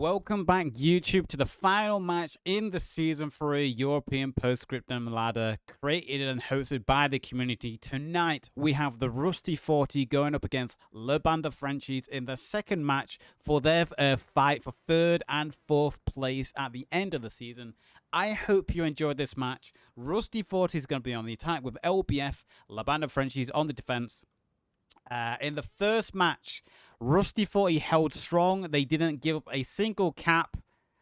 Welcome back, YouTube, to the final match in the Season 3 European Post-Scriptum ladder, created and hosted by the community. Tonight, we have the Rusty 40 going up against Bande Frenchies in the second match for their fight for third and fourth place at the end of the season. I hope you enjoyed this match. Rusty 40 is going to be on the attack with LBF, Bande Frenchies on the defense. In the first match, Rusty 40 held strong. They didn't give up a single cap.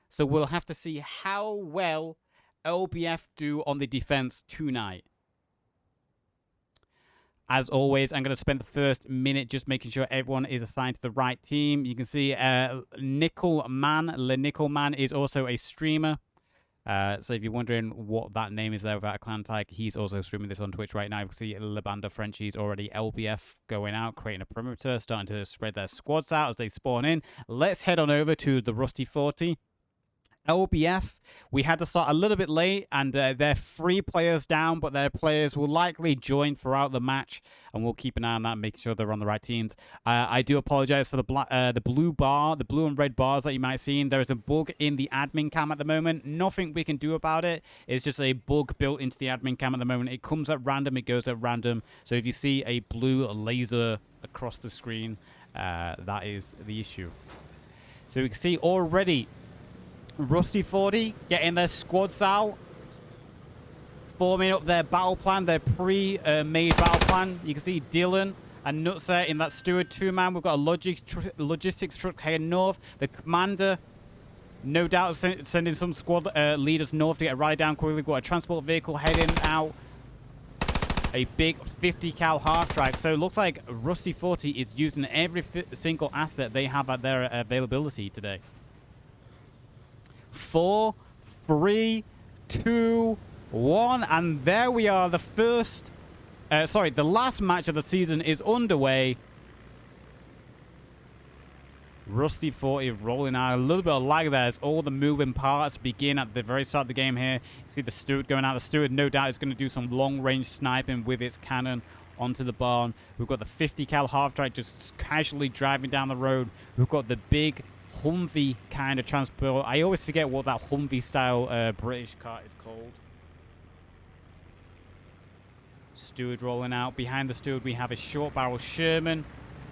So we'll have to see how well LBF do on the defense tonight. As always, I'm going to spend the first minute just making sure everyone is assigned to the right team. You can see Le Nickel Man is also a streamer. So if you're wondering what that name is there without a clan tag, he's also streaming this on Twitch right now. You can see Bande Frenchies already LBF going out, creating a perimeter, starting to spread their squads out as they spawn in. Let's head on over to the Rusty 40. LBF, we had to start a little bit late, and they're 3 players down, but their players will likely join throughout the match, and we'll keep an eye on that, making sure they're on the right teams. I do apologize for the blue and red bars that you might have seen. There is a bug in the admin cam at the moment. Nothing we can do about it. It's just a bug built into the admin cam at the moment. It comes at random, it goes at random. So if you see a blue laser across the screen, that is the issue. So we can see already Rusty 40 getting their squads out, forming up their battle plan, their pre-made battle plan. You can see Dylan and Nutser in that Steward 2-man. We've got a logistics truck heading north. The commander, no doubt, sending some squad leaders north to get a ride down quickly. We've got a transport vehicle heading out. A big 50 cal half track. So it looks like Rusty 40 is using every single asset they have at their availability today. 4, 3, 2, 1, and there we are. The the last match of the season is underway. Rusty 40 rolling out. A little bit of lag there as all the moving parts begin at the very start of the game here. You see the Steward going out. The Steward, no doubt, is going to do some long-range sniping with its cannon onto the barn. We've got the 50 cal half track just casually driving down the road. We've got the big Humvee kind of transport. I always forget what that Humvee style British car is called. Steward rolling out. Behind the Steward we have a short barrel Sherman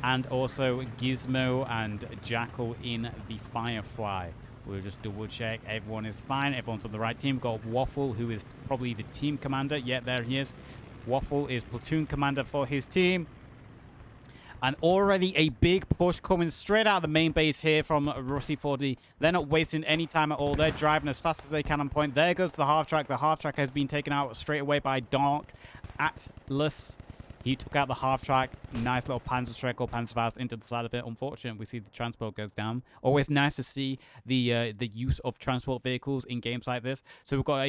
and also Gizmo and Jackal in the Firefly. We'll just double check everyone is fine. Everyone's on the right team. We've got Waffle, who is probably the team commander. Yeah, there he is. Waffle is platoon commander for his team. And already a big push coming straight out of the main base here from Rusty 40. They're not wasting any time at all. They're driving as fast as they can on point. There goes the half track. The half track has been taken out straight away by Dark Atlas. He took out the half track. Nice little Panzerstreck or Panzerfaust into the side of it. Unfortunate, we see the transport goes down. Always nice to see the use of transport vehicles in games like this. So we've got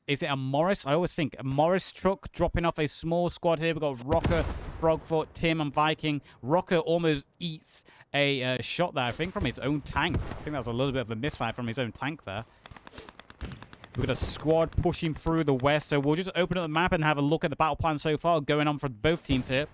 is it a Morris? I always think a Morris truck dropping off a small squad here. We've got Rocker, Frogfoot, Tim, and Viking. Rocker almost eats a shot there, I think, from his own tank. I think that was a little bit of a misfire from his own tank there. We've got a squad pushing through the west, so we'll just open up the map and have a look at the battle plan so far going on for both teams here.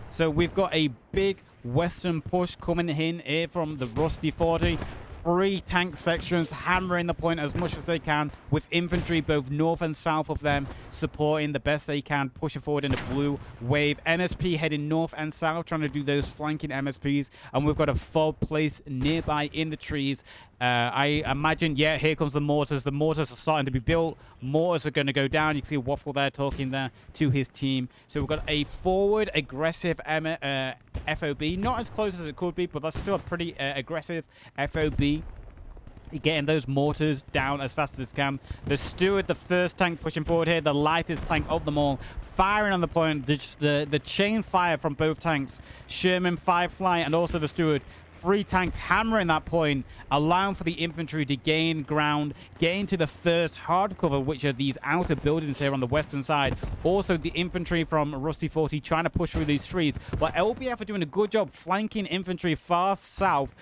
So we've got a big western push coming in here from the Rusty 40. 3 tank sections hammering the point as much as they can, with infantry both north and south of them supporting the best they can, pushing forward in the blue wave. MSP heading north and south, trying to do those flanking MSPs, and we've got a fob placed nearby in the trees. I imagine, yeah, here comes the mortars. The mortars are starting to be built. Mortars are going to go down. You can see Waffle there talking there to his team. So we've got a forward aggressive FOB. Not as close as it could be, but that's still a pretty aggressive FOB. Getting those mortars down as fast as it can. The Steward, the first tank pushing forward here, the lightest tank of them all, firing on the point. The chain fire from both tanks, Sherman, Firefly, and also the Steward. 3 tanks hammering that point, allowing for the infantry to gain ground, getting to the first hard cover, which are these outer buildings here on the western side. Also, the infantry from Rusty 40 trying to push through these trees. But LBF are doing a good job flanking infantry far south,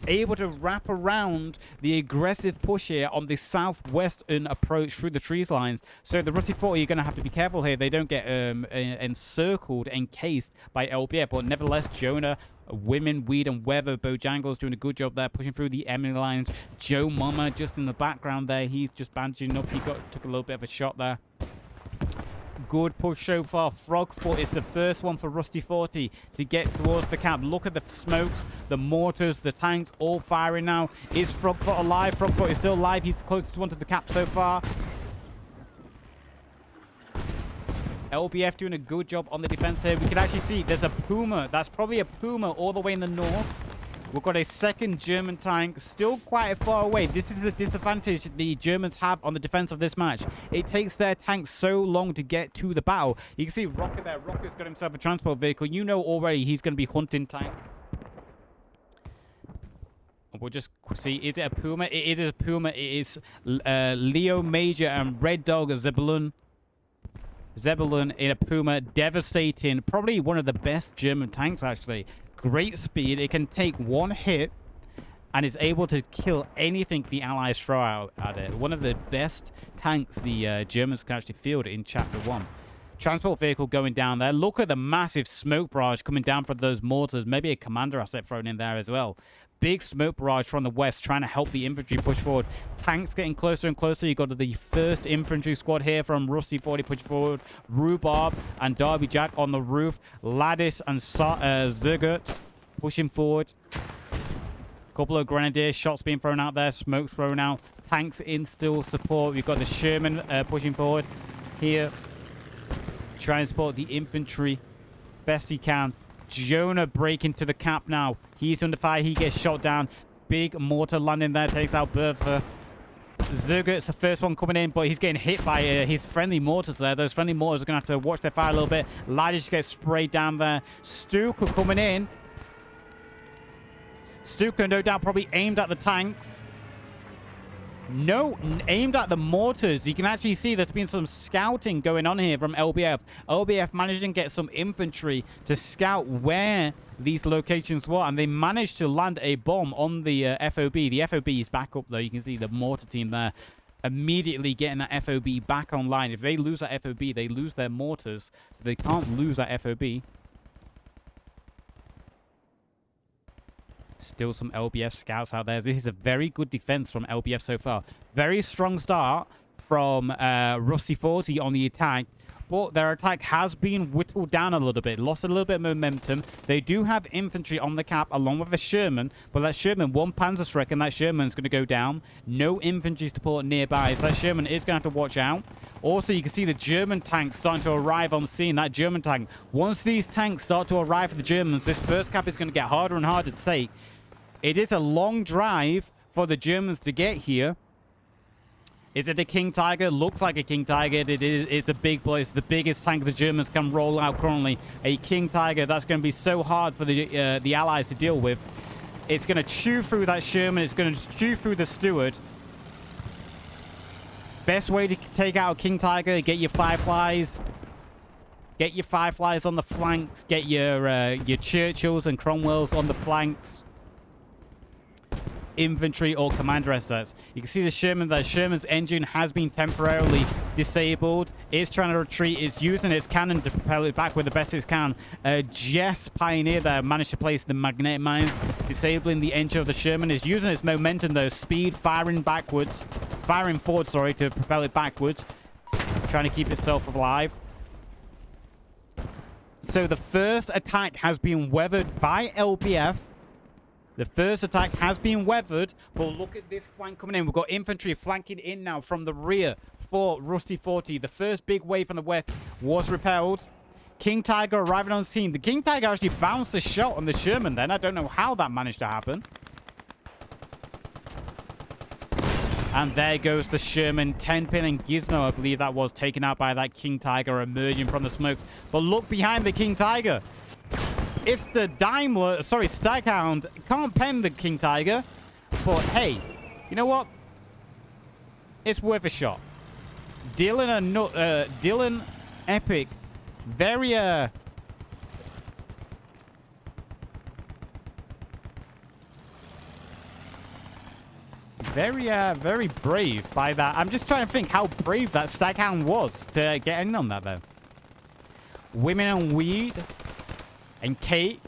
able to wrap around the aggressive push here on the southwestern approach through the trees lines. So the Rusty 40 are going to have to be careful here. They don't get encircled, encased by LBF. But nevertheless, Jonah Women, Weed, and Weather. Bojangles doing a good job there, pushing through the enemy lines. Joe Mama just in the background there. He's just bandaging up. He took a little bit of a shot there. Good push so far. Frogfoot is the first one for Rusty 40 to get towards the cap. Look at the smokes, the mortars, the tanks all firing now. Is Frogfoot alive? Frogfoot is still alive. He's the closest one to the cap so far. LBF doing a good job on the defense here. We can actually see there's a Puma. That's probably a Puma all the way in the north. We've got a second German tank still quite far away. This is the disadvantage the Germans have on the defense of this match. It takes their tanks so long to get to the battle. You can see Rocker there. Rocker's got himself a transport vehicle. You know already he's going to be hunting tanks. We'll just see. Is it a Puma? It is a Puma. It is Leo Major and Red Dog Zebulon. Zebulon in a Puma. Devastating. Probably one of the best German tanks, actually. Great speed. It can take one hit and is able to kill anything the Allies throw out at it. One of the best tanks the Germans can actually field in Chapter 1. Transport vehicle going down there. Look at the massive smoke barrage coming down from those mortars. Maybe a commander asset thrown in there as well. Big smoke barrage from the west trying to help the infantry push forward. Tanks getting closer and closer. You got the first infantry squad here from Rusty 40 push forward. Rhubarb and Derby Jack on the roof. Ladis and Zergert pushing forward. Couple of grenadiers, shots being thrown out there, smokes thrown out. Tanks in still support. We've got the Sherman pushing forward here. Trying to support the infantry best he can. Jonah breaking to the cap now. He's under fire. He gets shot down. Big mortar landing there. Takes out Bertha. Zergert's the first one coming in, but he's getting hit by his friendly mortars there. Those friendly mortars are going to have to watch their fire a little bit. Ladish gets sprayed down there. Stuka coming in. Stuka, no doubt, probably aimed at the tanks. No, aimed at the mortars. You can actually see there's been some scouting going on here from LBF. LBF managing to get some infantry to scout where these locations were, and they managed to land a bomb on the FOB. The FOB is back up, though. You can see the mortar team there immediately getting that FOB back online. If they lose that FOB, they lose their mortars, so they can't lose that FOB. Still some LBF scouts out there. This is a very good defense from LBF so far. Very strong start from Rusty 40 on the attack. But their attack has been whittled down a little bit. Lost a little bit of momentum. They do have infantry on the cap along with a Sherman. But that Sherman, one Panzerschreck, and that Sherman's going to go down. No infantry support nearby. So that Sherman is going to have to watch out. Also, you can see the German tanks starting to arrive on scene. That German tank. Once these tanks start to arrive for the Germans, this first cap is going to get harder and harder to take. It is a long drive for the Germans to get here. Is it a King Tiger? Looks like a King Tiger. It's a big boy. It's the biggest tank the Germans can roll out currently. A King Tiger. That's going to be so hard for the Allies to deal with. It's going to chew through that Sherman. It's going to chew through the Steward. Best way to take out a King Tiger, get your Fireflies. Get your Fireflies on the flanks. Get your Churchills and Cromwells on the flanks. Infantry or commander assets. You can see the Sherman. The Sherman's engine has been temporarily disabled. It's trying to retreat. It's using its cannon to propel it back with the best it can. Jess Pioneer there managed to place the magnetic mines, disabling the engine of the Sherman. Is using its momentum though. Speed, firing backwards. Firing forward, sorry, to propel it backwards. Trying to keep itself alive. So the first attack has been weathered by LBF. The first attack has been weathered, but look at this flank coming in. We've got infantry flanking in now from the rear for Rusty 40. The first big wave from the west was repelled. King Tiger arriving on scene. The King Tiger actually bounced a shot on the Sherman then. I don't know how that managed to happen. And there goes the Sherman. 10-pin and Gizmo, I believe that was, taken out by that King Tiger emerging from the smokes. But look behind the King Tiger. It's the Daimler, sorry, Staghound. Can't pen the King Tiger. But hey, you know what? It's worth a shot. Dylan Epic. Very, very brave by that. I'm just trying to think how brave that Staghound was to get in on that, though. Women and Weed. And Kate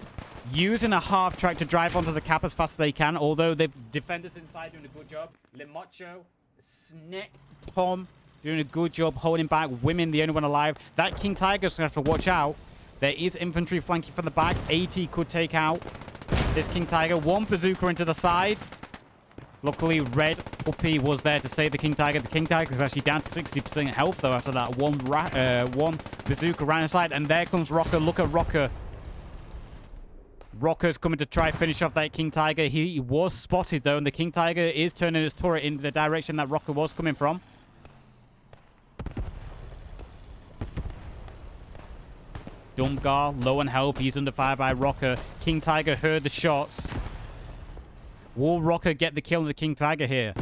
using a half track to drive onto the cap as fast as they can, although they've defenders inside doing a good job. Limocho, Snick, Tom doing a good job holding back. Women, the only one alive. That King Tiger's going to have to watch out. There is infantry flanking from the back. 80 could take out this King Tiger. One bazooka into the side. Luckily, Red Puppy was there to save the King Tiger. The King Tiger is actually down to 60% health, though, after that one bazooka ran inside. And there comes Rocker. Look at Rocker. Rocker's coming to try finish off that King Tiger. He was spotted, though, and the King Tiger is turning his turret in the direction that Rocker was coming from. Dumgar, low on health. He's under fire by Rocker. King Tiger heard the shots. Will Rocker get the kill on the King Tiger here?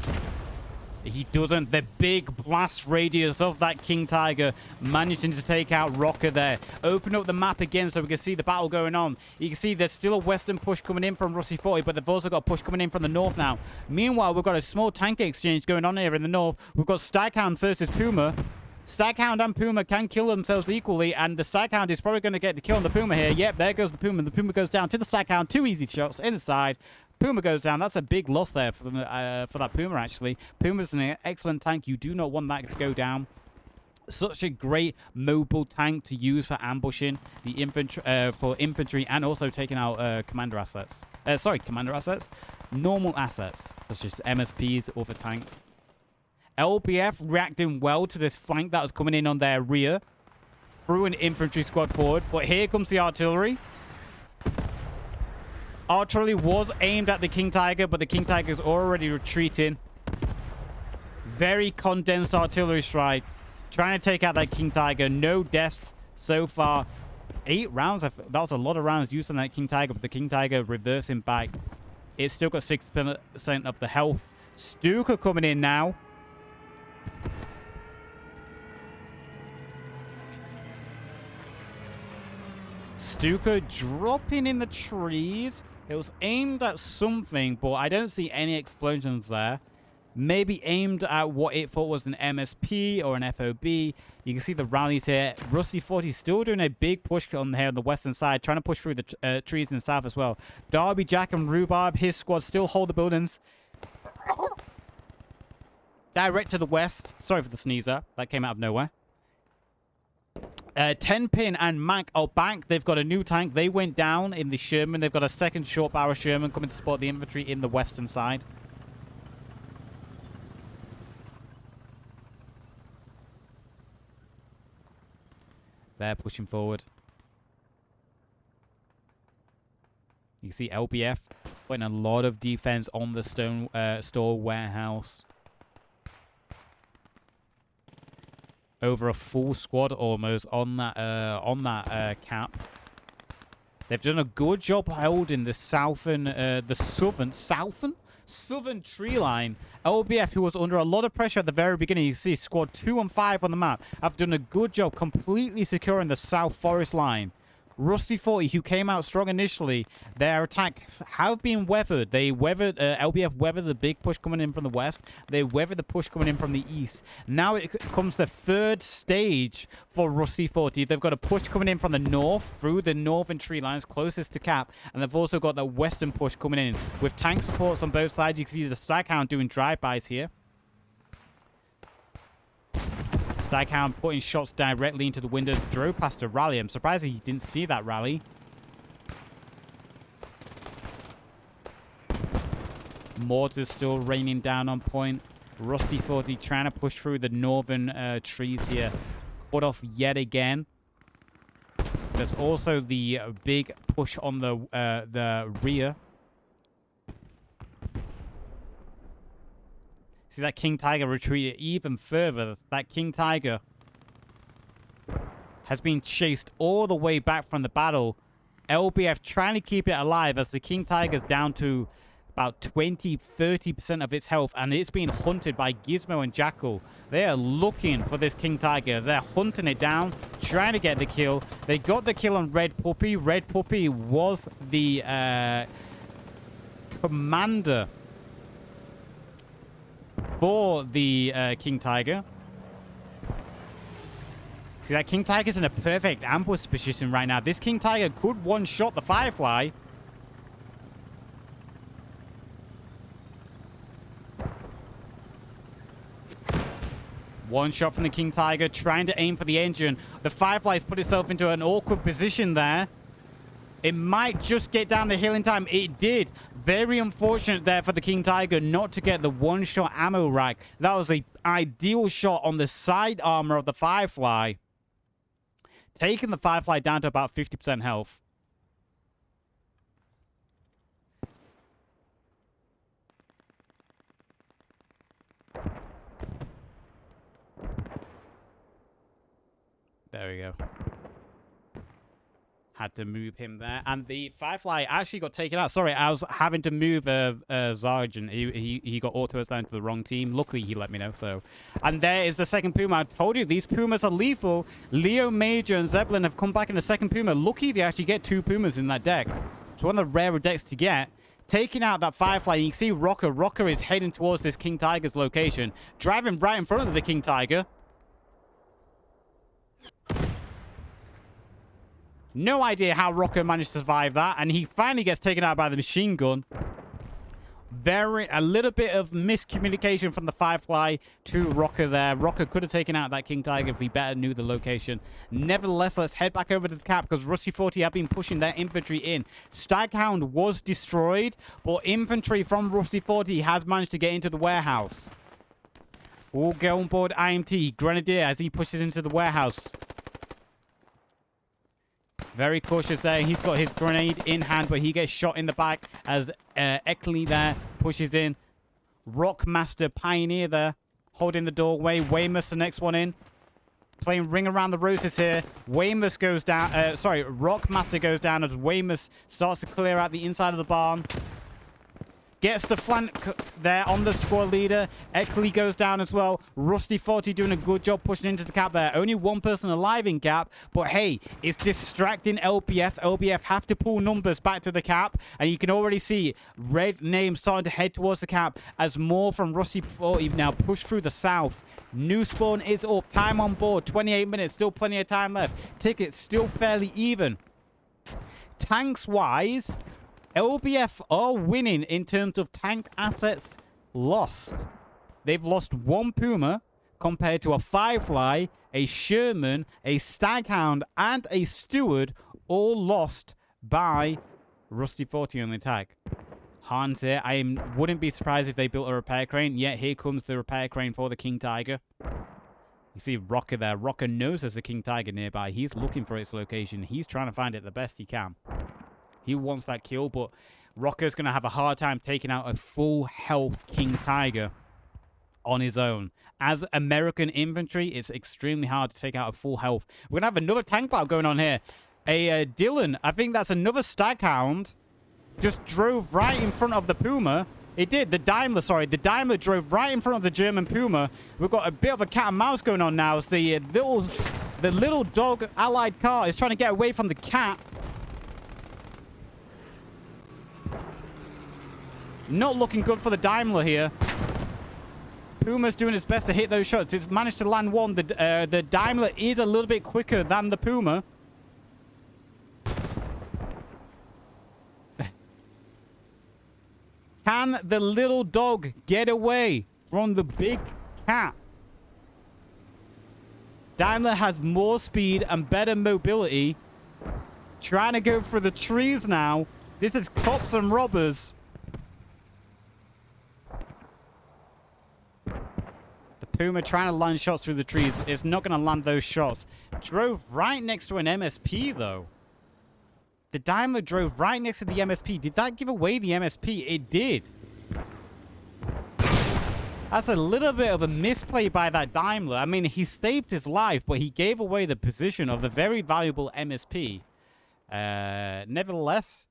He doesn't. The big blast radius of that King Tiger managing to take out Rocker there. Open up the map again so we can see the battle going on. You can see there's still a western push coming in from Rusty 40, but they've also got a push coming in from the north now. Meanwhile, we've got a small tank exchange going on here in the north. We've got Staghound versus Puma. Staghound and Puma can kill themselves equally, and the Staghound is probably going to get the kill on the Puma here. Yep, there goes the Puma. The Puma goes down to the Staghound. 2 easy shots inside. Puma goes down. That's a big loss there for that Puma, actually. Puma's an excellent tank. You do not want that to go down. Such a great mobile tank to use for ambushing the infantry, for infantry, and also taking out commander assets. Commander assets. Normal assets, such as MSPs, other tanks. LBF reacting well to this flank that was coming in on their rear. Through an infantry squad forward. But here comes the artillery. Artillery was aimed at the King Tiger, but the King Tiger is already retreating. Very condensed artillery strike. Trying to take out that King Tiger. No deaths so far. 8 rounds. That was a lot of rounds used on that King Tiger, but the King Tiger reversing back. It's still got 6% of the health. Stuka coming in now. Stuka dropping in the trees. It was aimed at something, but I don't see any explosions there. Maybe aimed at what it thought was an MSP or an FOB. You can see the rallies here. Rusty 40 still doing a big push on here on the western side, trying to push through the trees in the south as well. Darby, Jack, and Rhubarb, his squad still hold the buildings. Direct to the west. Sorry for the sneezer. That came out of nowhere. 10-pin and Mac are back. They've got a new tank. They went down in the Sherman. They've got a second short barrel Sherman coming to support the infantry in the western side. They're pushing forward. You can see LBF putting a lot of defense on the stone store warehouse. Over a full squad almost on that cap. They've done a good job holding the southern tree line. LBF, who was under a lot of pressure at the very beginning, you see squad 2 and 5 on the map, have done a good job completely securing the south forest line. Rusty 40, who came out strong initially, their attacks have been weathered. They weathered, LBF weathered the big push coming in from the west. They weathered the push coming in from the east. Now it comes the third stage for Rusty 40. They've got a push coming in from the north, through the northern tree lines closest to cap. And they've also got the western push coming in. With tank supports on both sides, you can see the Staghound doing drive-bys here. Staghound putting shots directly into the windows. Drove past a rally. I'm surprised he didn't see that rally. Mortars still raining down on point. Rusty 40 trying to push through the northern trees here. Cut off yet again. There's also the big push on the rear. See that King Tiger retreated even further. That King Tiger has been chased all the way back from the battle. LBF trying to keep it alive as the King Tiger's down to about 20-30% of its health, and it's being hunted by Gizmo and Jackal. They are looking for this King Tiger. They're hunting it down, trying to get the kill. They got the kill on Red Puppy. Red Puppy was the commander for the King Tiger. See, that King Tiger's in a perfect ambush position right now. This King Tiger could one-shot the Firefly. One shot from the King Tiger, trying to aim for the engine. The Firefly's put itself into an awkward position there. It might just get down the hill in time. It did. Very unfortunate there for the King Tiger not to get the one-shot ammo rack. That was the ideal shot on the side armor of the Firefly. Taking the Firefly down to about 50% health. There we go. Had to move him there. And the Firefly actually got taken out. Sorry, I was having to move Zarjan. He got auto-assigned to the wrong team. Luckily, he let me know. So, and there is the second Puma. I told you, these Pumas are lethal. Leo, Major, and Zeppelin have come back in the second Puma. Lucky they actually get 2 Pumas in that deck. It's one of the rarer decks to get. Taking out that Firefly, you can see Rocker. Rocker is heading towards this King Tiger's location. Driving right in front of the King Tiger. No idea how Rocker managed to survive that, and he finally gets taken out by the machine gun. A little bit of miscommunication from the Firefly to Rocker there. Rocker could have taken out that King Tiger if he better knew the location. Nevertheless, let's head back over to the cap because Rusty 40 have been pushing their infantry in. Staghound was destroyed, but infantry from Rusty 40 has managed to get into the warehouse. We'll go on board IMT. Grenadier as he pushes into the warehouse. Very cautious there. He's got his grenade in hand, but he gets shot in the back as Eckley there pushes in. Rockmaster Pioneer there, holding the doorway. Weymouth the next one in. Playing Ring Around the Roses here. Weymouth goes down. Rockmaster goes down as Weymouth starts to clear out the inside of the barn. Gets the flank there on the squad leader. Eckley goes down as well. Rusty 40 doing a good job pushing into the cap there. Only one person alive in cap. But hey, it's distracting LBF. LBF have to pull numbers back to the cap. And you can already see red names starting to head towards the cap as more from Rusty 40 now push through the south. New spawn is up. Time on board. 28 minutes. Still plenty of time left. Tickets still fairly even. Tanks-wise, LBF are winning in terms of tank assets lost. They've lost 1 Puma compared to a Firefly, a Sherman, a Staghound, and a Steward, all lost by Rusty 40 on the attack. Hans here, wouldn't be surprised if they built a repair crane, yet here comes the repair crane for the King Tiger. You see Rocker there. Rocker knows there's a King Tiger nearby. He's looking for its location. He's trying to find it the best he can. He wants that kill, but Rocker's going to have a hard time taking out a full health King Tiger on his own. As American infantry, it's extremely hard to take out a full health. We're going to have another tank battle going on here. Dylan, I think that's another Staghound, just drove right in front of the Puma. It did. The Daimler drove right in front of the German Puma. We've got a bit of a cat and mouse going on now as the little dog allied car is trying to get away from the cat. Not looking good for the Daimler here. Puma's doing its best to hit those shots. It's managed to land one. The Daimler is a little bit quicker than the Puma. Can the little dog get away from the big cat? Daimler has more speed and better mobility. Trying to go for the trees now. This is cops and robbers. Puma trying to land shots through the trees. It's not going to land those shots. Drove right next to an MSP, though. The Daimler drove right next to the MSP. Did that give away the MSP? It did. That's a little bit of a misplay by that Daimler. I mean, he saved his life, but he gave away the position of a very valuable MSP. Nevertheless,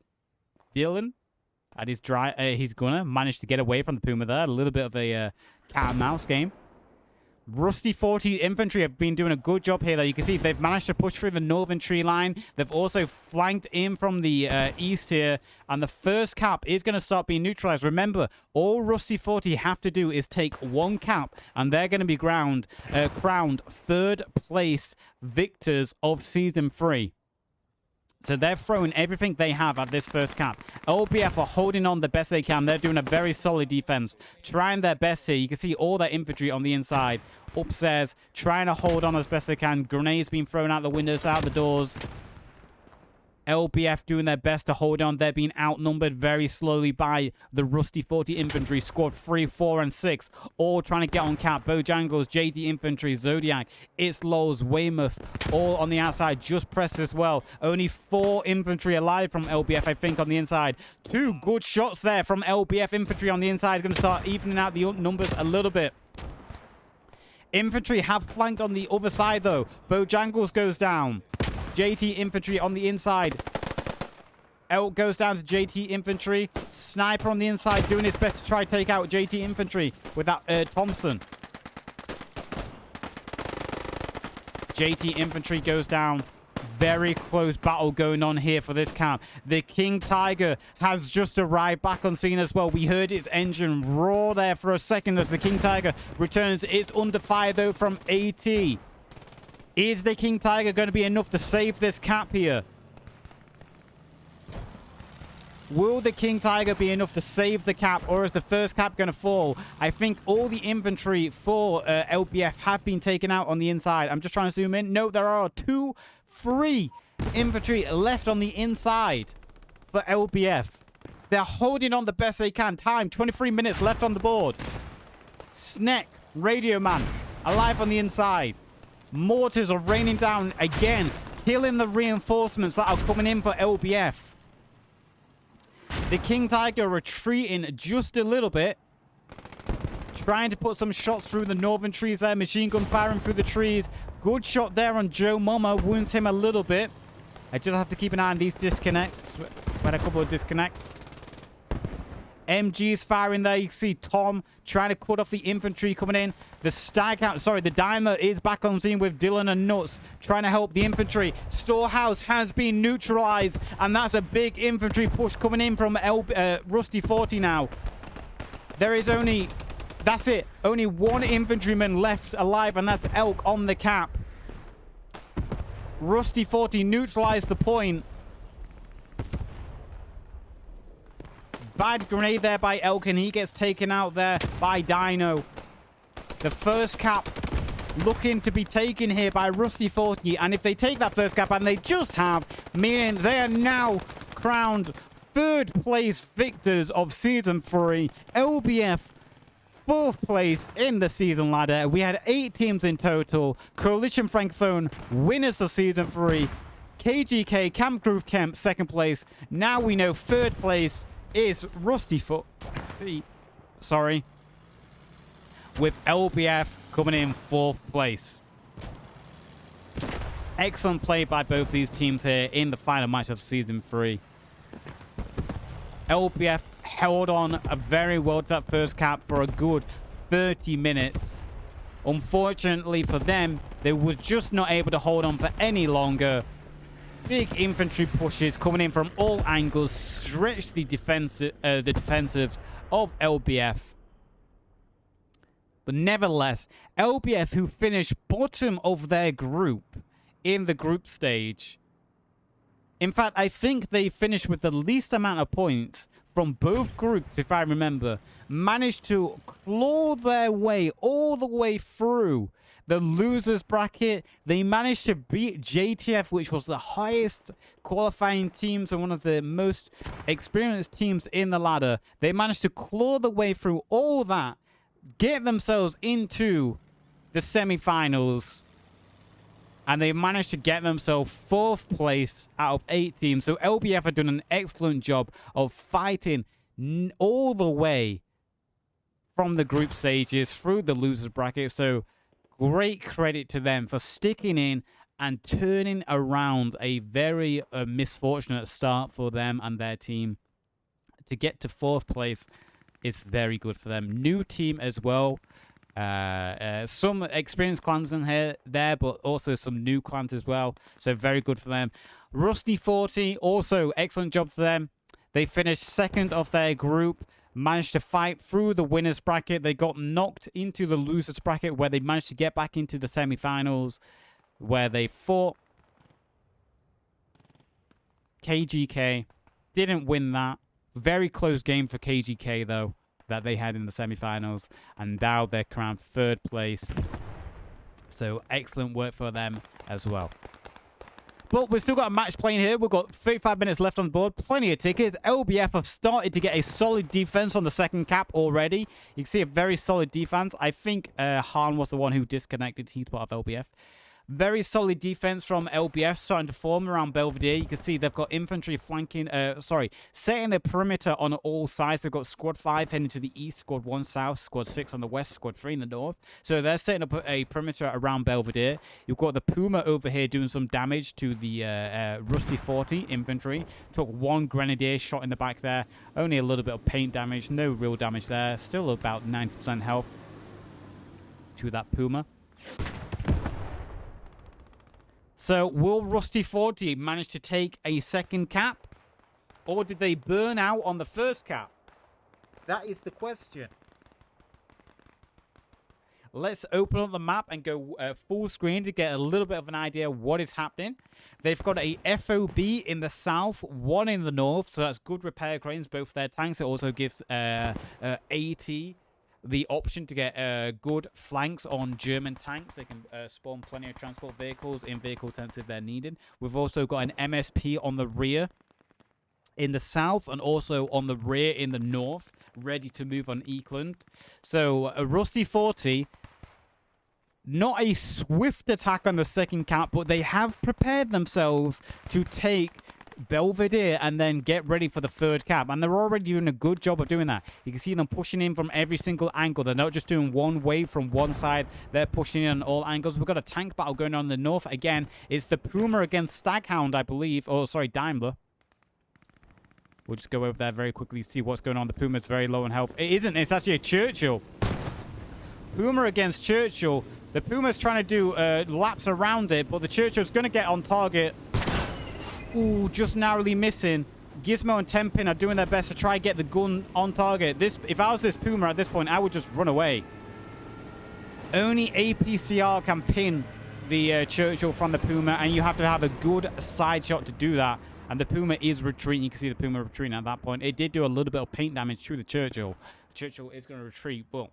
Dylan at his gunner managed to get away from the Puma there. A little bit of a cat and mouse game. Rusty 40 infantry have been doing a good job here, though. You can see they've managed to push through the northern tree line. They've also flanked in from the east here. And the first cap is going to start being neutralized. Remember, all Rusty 40 have to do is take 1 cap, and they're going to be crowned 3rd place victors of Season 3. So they're throwing everything they have at this first cap. LBF are holding on the best they can. They're doing a very solid defense. Trying their best here. You can see all their infantry on the inside. Upstairs. Trying to hold on as best they can. Grenades being thrown out the windows, out the doors. LBF doing their best to hold on. They're being outnumbered very slowly by the Rusty 40 infantry. Squad 3, 4, and 6. All trying to get on cap. Bojangles, JD infantry, Zodiac, It's Lows, Weymouth. All on the outside. Just pressed as well. Only 4 infantry alive from LBF, I think, on the inside. 2 good shots there from LBF infantry on the inside. Going to start evening out the numbers a little bit. Infantry have flanked on the other side, though. Bojangles goes down. JT infantry on the inside. Elk goes down to JT infantry. Sniper on the inside doing his best to try to take out JT infantry with that Thompson. JT infantry goes down. Very close battle going on here for this camp. The King Tiger has just arrived back on scene as well. We heard its engine roar there for a second as the King Tiger returns. It's under fire though from AT. Is the King Tiger going to be enough to save this cap here? Will the King Tiger be enough to save the cap, or is the first cap going to fall? I think all the infantry for LBF have been taken out on the inside. I'm just trying to zoom in. No, there are 2, 3 infantry left on the inside for LBF. They're holding on the best they can. Time, 23 minutes left on the board. Sneck, Radio Man, alive on the inside. Mortars are raining down again, killing the reinforcements that are coming in for LBF. The King Tiger retreating just a little bit. Trying to put some shots through the northern trees there. Machine gun firing through the trees. Good shot there on Joe Mama. Wounds him a little bit. I just have to keep an eye on these disconnects. We had a couple of disconnects. MG's firing there. You can see Tom trying to cut off the infantry coming in. The the Dimer is back on scene with Dylan and Nuts trying to help the infantry. Storehouse has been neutralized, and that's a big infantry push coming in from Rusty 40 now. There is only one infantryman left alive, and that's Elk on the cap. Rusty 40 neutralized the point. Bad grenade there by Elk, and he gets taken out there by Dino. The first cap looking to be taken here by Rusty 40. And if they take that first cap, and they just have, meaning they are now crowned 3rd place victors of Season 3. LBF 4th place in the season ladder. We had 8 teams in total. Coalition Francophone winners of Season 3. KGK, Camp Groove Kemp 2nd place. Now we know 3rd place is Rusty 40. Sorry. With LBF coming in 4th place. Excellent play by both these teams here in the final match of Season 3. LBF held on very well to that first cap for a good 30 minutes. Unfortunately for them, they was just not able to hold on for any longer. Big infantry pushes coming in from all angles, stretch the defensive of LBF. But nevertheless, LBF, who finished bottom of their group in the group stage. In fact, I think they finished with the least amount of points from both groups, if I remember, managed to claw their way all the way through the losers bracket. They managed to beat JTF, which was the highest qualifying teams and one of the most experienced teams in the ladder. They managed to claw the way through all that, get themselves into the semi-finals, and they managed to get themselves 4th place out of 8 teams. So LBF have done an excellent job of fighting all the way from the group stages through the losers bracket. So great credit to them for sticking in and turning around a very misfortunate start for them and their team. To get to 4th place is very good for them. New team as well. Some experienced clans in there, but also some new clans as well. So very good for them. Rusty 40, also excellent job for them. They finished 2nd of their group. Managed to fight through the winners bracket. They got knocked into the losers bracket, where they managed to get back into the semi-finals, where they fought KGK didn't win that. Very close game for KGK, though, that they had in the semifinals. And now they're crowned 3rd place. So excellent work for them as well. But we've still got a match playing here. We've got 35 minutes left on the board. Plenty of tickets. LBF have started to get a solid defense on the second cap already. You can see a very solid defense. I think Han was the one who disconnected. He's part of LBF. Very solid defense from LBF starting to form around Belvedere. You can see they've got infantry flanking, setting a perimeter on all sides. They've got squad 5 heading to the east, squad 1 south, squad 6 on the west, squad 3 in the north. So they're setting up a perimeter around Belvedere. You've got the Puma over here doing some damage to the Rusty 40 infantry. Took 1 grenadier shot in the back there. Only a little bit of paint damage, no real damage there. Still about 90% health to that Puma. So, will Rusty 40 manage to take a second cap? Or did they burn out on the first cap? That is the question. Let's open up the map and go full screen to get a little bit of an idea of what is happening. They've got a FOB in the south, 1 in the north. So, that's good repair cranes, both their tanks. It also gives AT the option to get good flanks on German tanks. They can spawn plenty of transport vehicles in vehicle tents if they're needed. We've also got an MSP on the rear in the south and also on the rear in the north, ready to move on Eakland. So a Rusty 40, not a swift attack on the second cap, but they have prepared themselves to take Belvedere and then get ready for the 3rd cap, and they're already doing a good job of doing that. You can see them pushing in from every single angle. They're not just doing one wave from one side, they're pushing in on all angles. We've got a tank battle going on in the north. Again, it's the Puma against Staghound, I believe. Oh, sorry, Daimler. We'll just go over there very quickly, see what's going on. The Puma's very low on health. It isn't, it's actually a Churchill. Puma against Churchill. The Puma's trying to do laps around it, but the Churchill's going to get on target. Ooh, just narrowly missing. Gizmo and Tenpin are doing their best to try and get the gun on target. If I was this Puma at this point, I would just run away. Only APCR can pin the Churchill from the Puma, and you have to have a good side shot to do that. And the Puma is retreating. You can see the Puma retreating at that point. It did do a little bit of paint damage to the Churchill. Churchill is going to retreat, but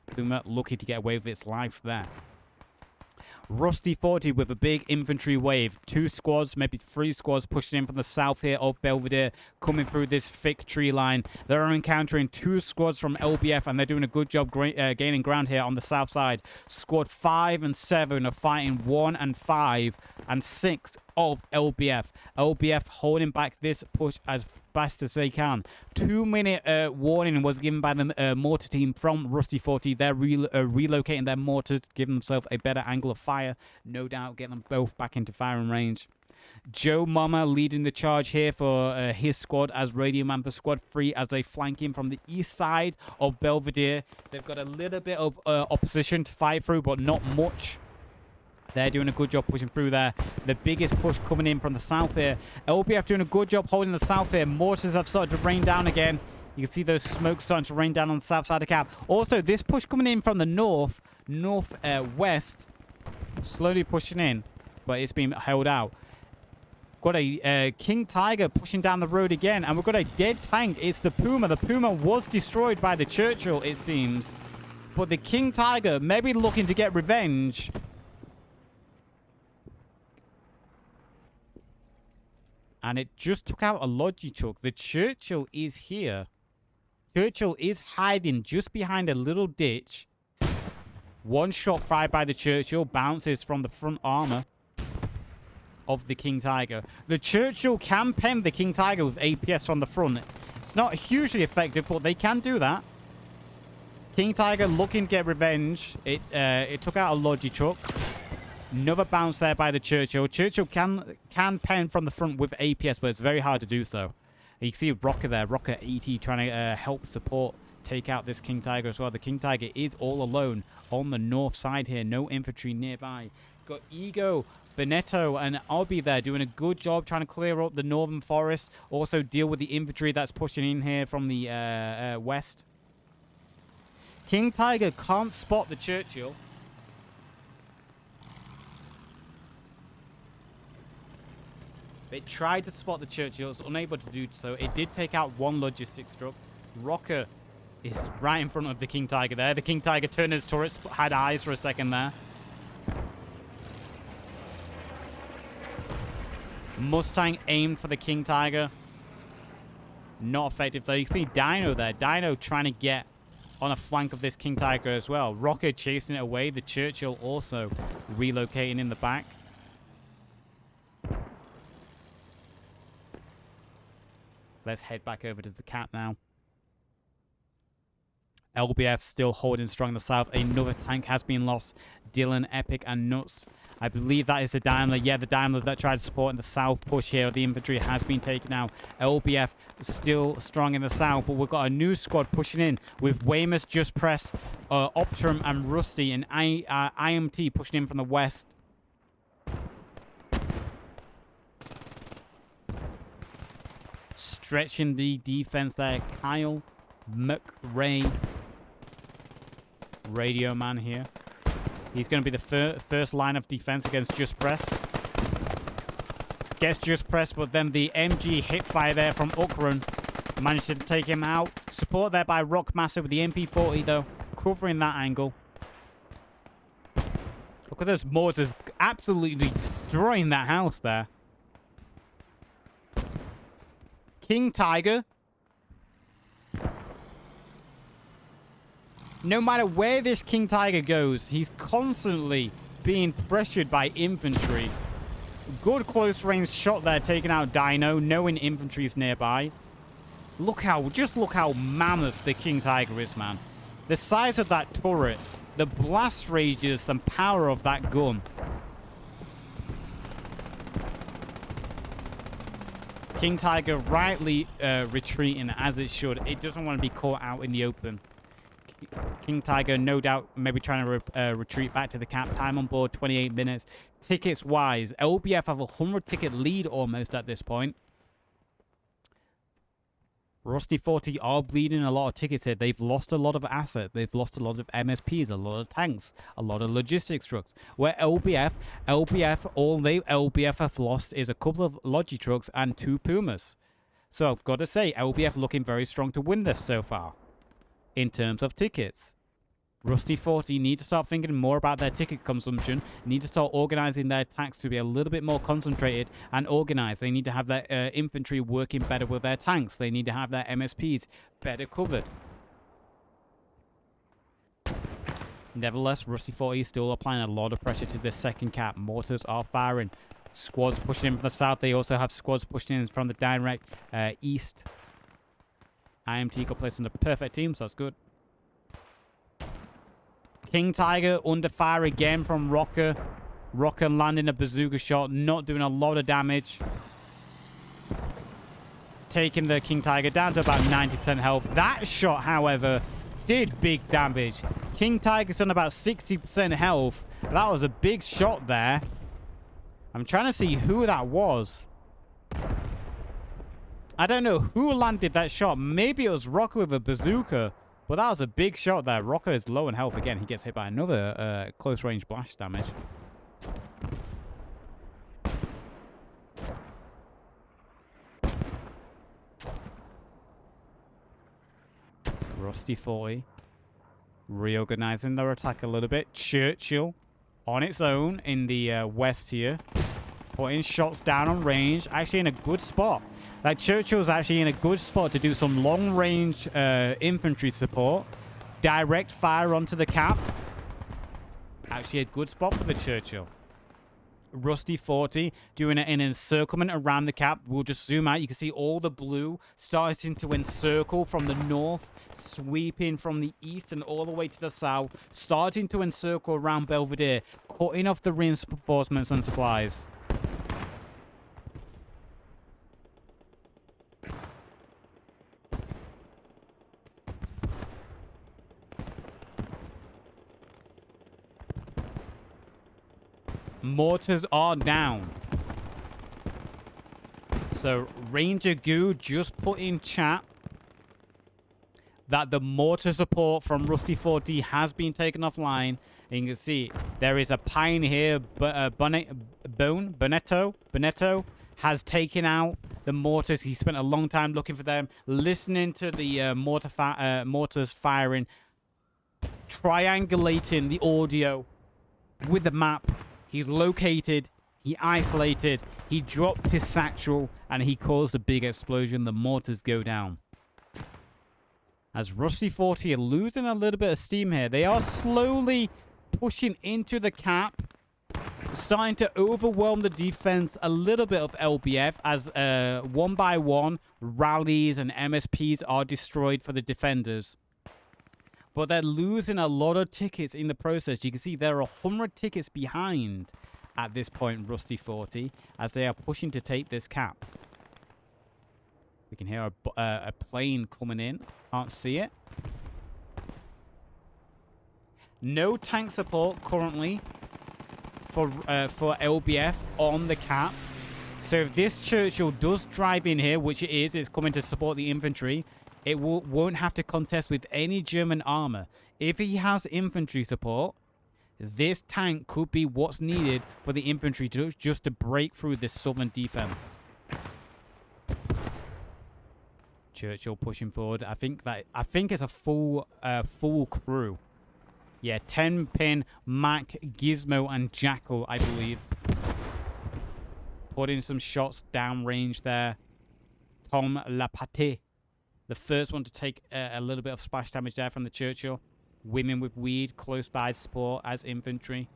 Puma lucky to get away with its life there. Rusty 40 with a big infantry wave. 2 squads, maybe 3 squads pushing in from the south here of Belvedere, coming through this thick tree line. They're encountering 2 squads from LBF, and they're doing a good job gaining ground here on the south side. Squad 5 and 7 are fighting 1 and 5 and 6 of LBF. LBF holding back this push as best as they can. 2-minute warning was given by the mortar team from Rusty 40. They're relocating their mortars, giving themselves a better angle of fire. No doubt getting them both back into firing range. Joe Mama leading the charge here for his squad as Radio Man for Squad 3 as they flank in from the east side of Belvedere. They've got a little bit of opposition to fight through, but not much. They're doing a good job pushing through there. The biggest push coming in from the south here. LBF doing a good job holding the south here. Mortars have started to rain down again. You can see those smokes starting to rain down on the south side of the cap. Also, this push coming in from the northwest, slowly pushing in, but it's been held out. Got a King Tiger pushing down the road again, and we've got a dead tank. It's the Puma. The Puma was destroyed by the Churchill, it seems. But the King Tiger may be looking to get revenge. And it just took out a Logitech. The Churchill is here. Churchill is hiding just behind a little ditch. 1 shot fired by the Churchill. Bounces from the front armor of the King Tiger. The Churchill can pen the King Tiger with APS from the front. It's not hugely effective, but they can do that. King Tiger looking to get revenge. It took out a Logitech. Another bounce there by the Churchill. Churchill can pen from the front with APS, but it's very hard to do so. You can see Rocker there. Rocker 80 trying to help support, take out this King Tiger as well. The King Tiger is all alone on the north side here. No infantry nearby. Got Ego, Benetto, and Obi there doing a good job trying to clear up the northern forest. Also deal with the infantry that's pushing in here from the west. King Tiger can't spot the Churchill. It tried to spot the Churchill. It was unable to do so. It did take out one logistics truck. Rocker is right in front of the King Tiger there. The King Tiger turned his turrets, had eyes for a second there. Mustang aimed for the King Tiger. Not effective though. You see Dino there. Dino trying to get on a flank of this King Tiger as well. Rocker chasing it away. The Churchill also relocating in the back. Let's head back over to the Cap now. LBF still holding strong in the south. Another tank has been lost. Dylan, Epic, and Nuts. I believe that is the Daimler. Yeah, the Daimler that tried to support in the south push here. The infantry has been taken out. LBF still strong in the south, but we've got a new squad pushing in with Weymouth, Just Press, Optrum, and Rusty, and IMT pushing in from the west. Stretching the defense there. Kyle McRae. Radio man here. He's going to be the first line of defense against Just Press. Gets Just Press, but then the MG hit fire there from Ukran managed to take him out. Support there by Rockmaster with the MP40 though, covering that angle. Look at those mortars absolutely destroying that house there. King Tiger. No matter where this King Tiger goes, he's constantly being pressured by infantry. Good close range shot there, taking out Dino, knowing infantry's nearby. Just look how mammoth the King Tiger is, man. The size of that turret, the blast radius and power of that gun. King Tiger rightly retreating as it should. It doesn't want to be caught out in the open. King Tiger, no doubt, maybe trying to retreat back to the Cap. Time on board, 28 minutes. Tickets-wise, LBF have a 100-ticket lead almost at this point. Rusty 40 are bleeding a lot of tickets here. They've lost a lot of assets. They've lost a lot of MSPs, a lot of tanks, a lot of logistics trucks. Where all LBF have lost is a couple of Logi trucks and 2 Pumas. So I've got to say, LBF looking very strong to win this so far. In terms of tickets, Rusty 40 need to start thinking more about their ticket consumption, need to start organizing their attacks to be a little bit more concentrated and organized. They need to have their infantry working better with their tanks. They need to have their MSPs better covered. Nevertheless, Rusty 40 is still applying a lot of pressure to this second Cap. Mortars are firing. Squads pushing in from the south. They also have squads pushing in from the direct east. IMT got placed in the perfect team, so that's good. King Tiger under fire again from Rocker. Rocker landing a bazooka shot, not doing a lot of damage. Taking the King Tiger down to about 90% health. That shot, however, did big damage. King Tiger's on about 60% health. That was a big shot there. I'm trying to see who that was. I don't know who landed that shot. Maybe it was Rocker with a bazooka. But that was a big shot there. Rocker is low in health again. He gets hit by another close range blast damage. Rusty 40. Reorganizing their attack a little bit. Churchill on its own in the west here. Putting shots down on range. Actually in a good spot. Like Churchill's actually in a good spot to do some long range infantry support. Direct fire onto the Cap. Actually a good spot for the Churchill. Rusty 40 doing an encirclement around the Cap. We'll just zoom out. You can see all the blue starting to encircle from the north, sweeping from the east and all the way to the south, starting to encircle around Belvedere, cutting off the reinforcements and supplies. Mortars are down. So Ranger Goo just put in chat that the mortar support from Rusty 40 has been taken offline. And you can see there is a Pioneer Bonetto has taken out the mortars. He spent a long time looking for them, listening to the mortars firing, triangulating the audio with the map. He's located, he isolated, he dropped his satchel, and he caused a big explosion. The mortars go down. As Rusty 40 are losing a little bit of steam here, they are slowly pushing into the cap, starting to overwhelm the defense a little bit of LBF as one by one rallies and MSPs are destroyed for the defenders. But they're losing a lot of tickets in the process. You can see there are 100 tickets behind at this point, Rusty 40, as they are pushing to take this cap. We can hear a plane coming in. Can't see it. No tank support currently for LBF on the cap. So if this Churchill does drive in here, which it is, it's coming to support the infantry, it won't have to contest with any German armor. If he has infantry support, this tank could be what's needed for the infantry just to break through this southern defense. Churchill pushing forward. I think it's a full crew. Yeah, 10-pin, Mac, Gizmo, and Jackal, I believe. Putting some shots downrange there. Tom Lapate, the first one to take a little bit of splash damage there from the Churchill. Women with weed close by support as infantry.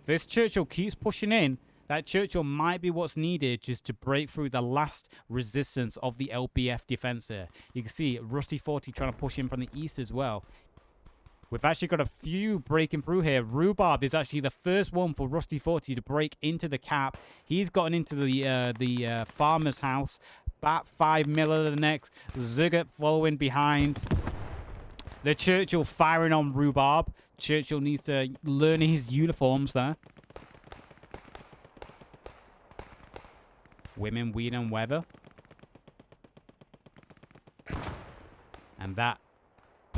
If this Churchill keeps pushing in, that Churchill might be what's needed just to break through the last resistance of the LBF defense here. You can see Rusty 40 trying to push in from the east as well. We've actually got a few breaking through here. Rhubarb is actually the first one for Rusty 40 to break into the cap. He's gotten into the farmer's house. Bat 5 Miller the next. Ziggert following behind. The Churchill firing on Rhubarb. Churchill needs to learn his uniforms there. Women, weed, and weather. And that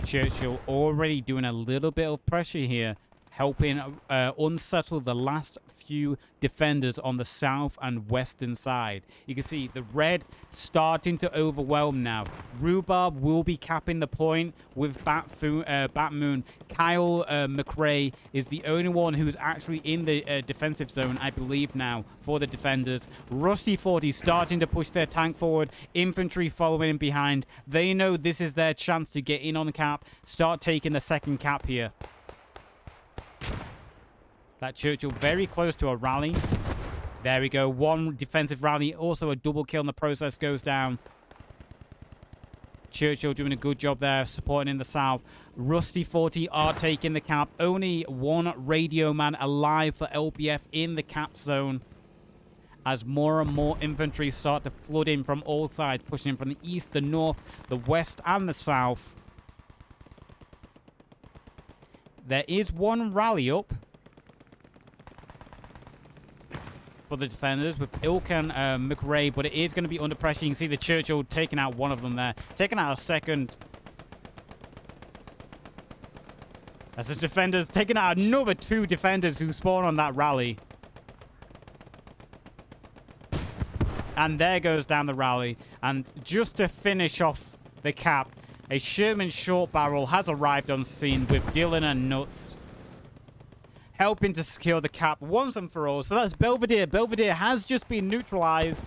Churchill already doing a little bit of pressure here, helping unsettle the last few defenders on the south and western side. You can see the red starting to overwhelm now. Rhubarb will be capping the point with Batmoon. Kyle McRae is the only one who's actually in the defensive zone, I believe now, for the defenders. Rusty 40 starting to push their tank forward. Infantry following in behind. They know this is their chance to get in on the cap, start taking the second cap here. That Churchill very close to a rally. There we go. One defensive rally. Also a double kill in the process goes down. Churchill doing a good job there, supporting in the south. Rusty 40 are taking the cap. Only one radio man alive for LBF in the cap zone. As more and more infantry start to flood in from all sides, pushing in from the east, the north, the west, and the south. There is one rally up for the defenders with Ilkan McRae, but it is going to be under pressure. You can see the Churchill taking out one of them there. Taking out a second. As the defenders taking out another two defenders who spawn on that rally. And there goes down the rally. And just to finish off the cap, a Sherman short barrel has arrived on scene with Dylan and Nuts, helping to secure the cap once and for all. So that's Belvedere. Belvedere has just been neutralized.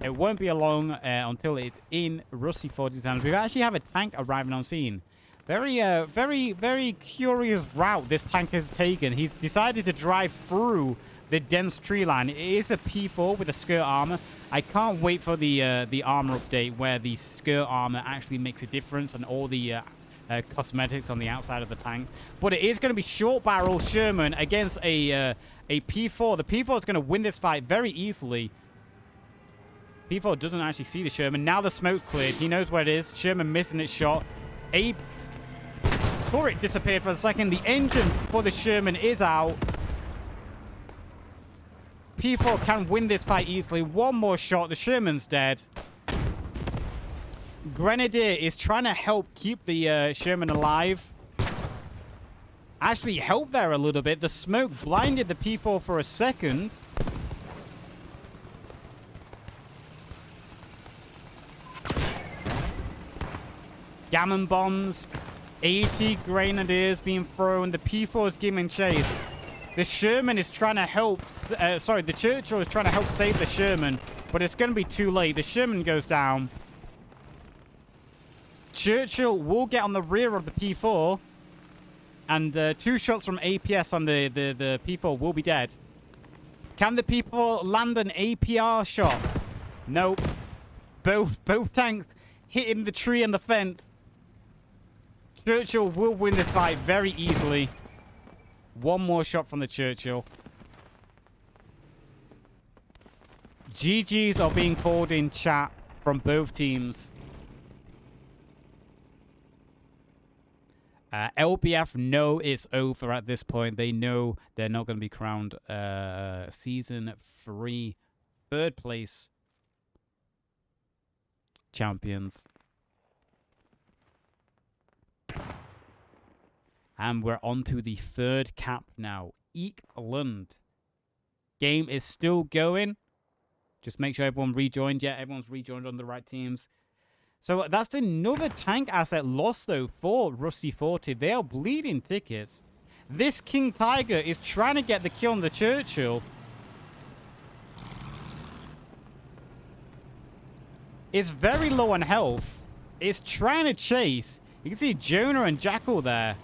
It won't be long until it's in Rusty 40's hands. We actually have a tank arriving on scene. Very curious route this tank has taken. He's decided to drive through the dense tree line. It is a P4 with a skirt armor. I can't wait for the armor update where the skirt armor actually makes a difference and all the cosmetics on the outside of the tank. But it is going to be short barrel Sherman against a P4. The P4 is going to win this fight very easily. P4 doesn't actually see the Sherman. Now the smoke's cleared. He knows where it is. Sherman missing its shot. A turret disappeared for a second. The engine for the Sherman is out. P4 can win this fight easily. One more shot. The Sherman's dead. Grenadier is trying to help keep the Sherman alive. Actually helped there a little bit. The smoke blinded the P4 for a second. Gammon bombs. 80 grenadiers being thrown. The P4 is giving chase. The Sherman is trying to help... the Churchill is trying to help save the Sherman. But it's going to be too late. The Sherman goes down. Churchill will get on the rear of the P4. And 2 shots from APS on the P4 will be dead. Can the P4 land an APR shot? Nope. Both tanks hitting the tree and the fence. Churchill will win this fight very easily. One more shot from the Churchill. GGs are being called in chat from both teams. LBF know it's over at this point. They know they're not going to be crowned Season 3 third place champions. And we're on to the third cap now. Eekland. Game is still going. Just make sure everyone rejoined. Yeah, everyone's rejoined on the right teams. So that's another tank asset lost, though, for Rusty 40. They are bleeding tickets. This King Tiger is trying to get the kill on the Churchill. It's very low on health. It's trying to chase. You can see Jonah and Jackal there.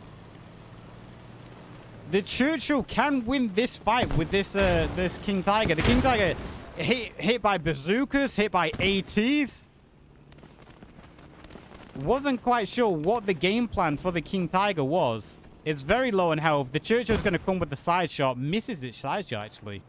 The Churchill can win this fight with this this King Tiger. The King Tiger hit by bazookas, hit by ATs. Wasn't quite sure what the game plan for the King Tiger was. It's very low in health. The Churchill's going to come with the side shot. Misses its side shot, actually.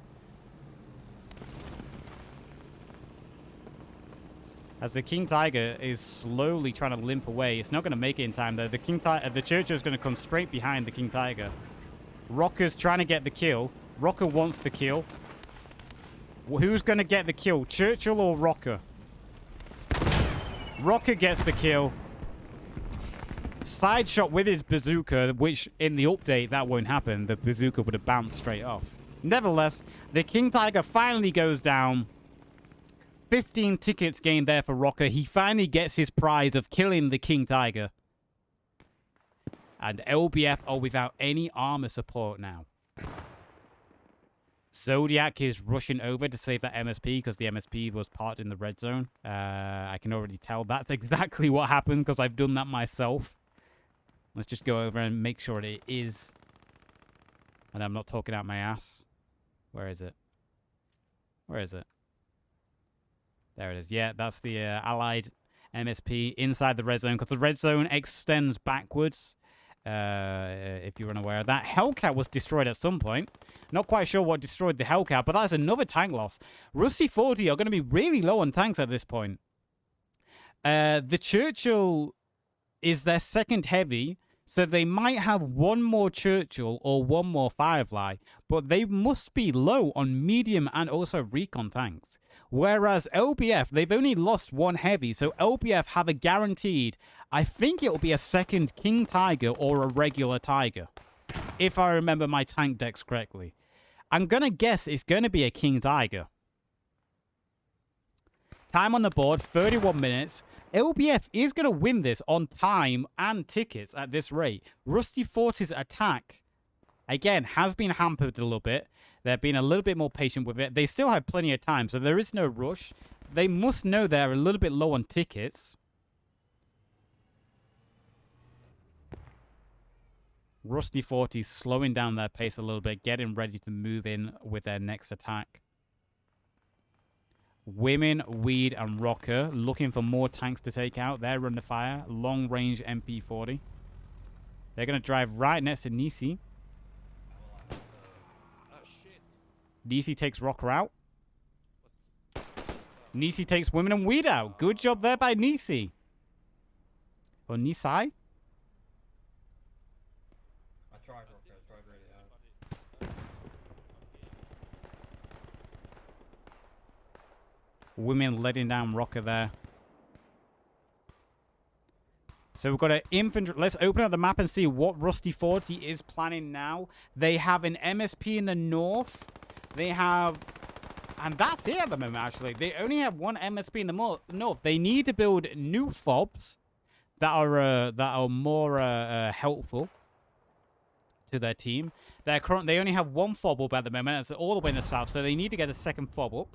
As the King Tiger is slowly trying to limp away. It's not going to make it in time, though. The Churchill's going to come straight behind the King Tiger. Rocker's trying to get the kill. Rocker wants the kill. Who's going to get the kill? Churchill or Rocker? Rocker gets the kill. Side shot with his bazooka, which in the update, that won't happen. The bazooka would have bounced straight off. Nevertheless, the King Tiger finally goes down. 15 tickets gained there for Rocker. He finally gets his prize of killing the King Tiger. And LBF are without any armor support now. Zodiac is rushing over to save that MSP because the MSP was parked in the red zone. I can already tell that's exactly what happened because I've done that myself. Let's just go over and make sure it is. And I'm not talking out my ass. Where is it? Where is it? There it is. Yeah, that's the Allied MSP inside the red zone because the red zone extends backwards. If you're unaware of that. Hellcat was destroyed at some point. Not quite sure what destroyed the Hellcat, but that's another tank loss. Rusty 40 are going to be really low on tanks at this point. The Churchill is their second heavy, so they might have one more Churchill or one more Firefly, but they must be low on medium and also recon tanks. Whereas LBF, they've only lost one heavy, so LBF have a guaranteed, I think it'll be a second King Tiger or a regular Tiger, if I remember my tank decks correctly. I'm going to guess it's going to be a King Tiger. Time on the board, 31 minutes. LBF is going to win this on time and tickets at this rate. Rusty 40's attack, again, has been hampered a little bit. They're being a little bit more patient with it. They still have plenty of time, so there is no rush. They must know they're a little bit low on tickets. Rusty 40 slowing down their pace a little bit, getting ready to move in with their next attack. Women, Weed, and Rocker looking for more tanks to take out. They're under fire. Long-range MP40. They're going to drive right next to Nisi. Nisi takes Rocker out. Nisi takes Women and Weed out. Good job there by Nisi. Or Nisi? I tried Rocker. I tried really hard. Women letting down Rocker there. So we've got an infantry. Let's open up the map and see what Rusty 40 is planning now. They have an MSP in the north. They have, and that's it at the moment, actually. They only have one MSP in the north. They need to build new fobs. that are more helpful to their team. They only have one fob up at the moment. It's all the way in the south, so they need to get a second fob up.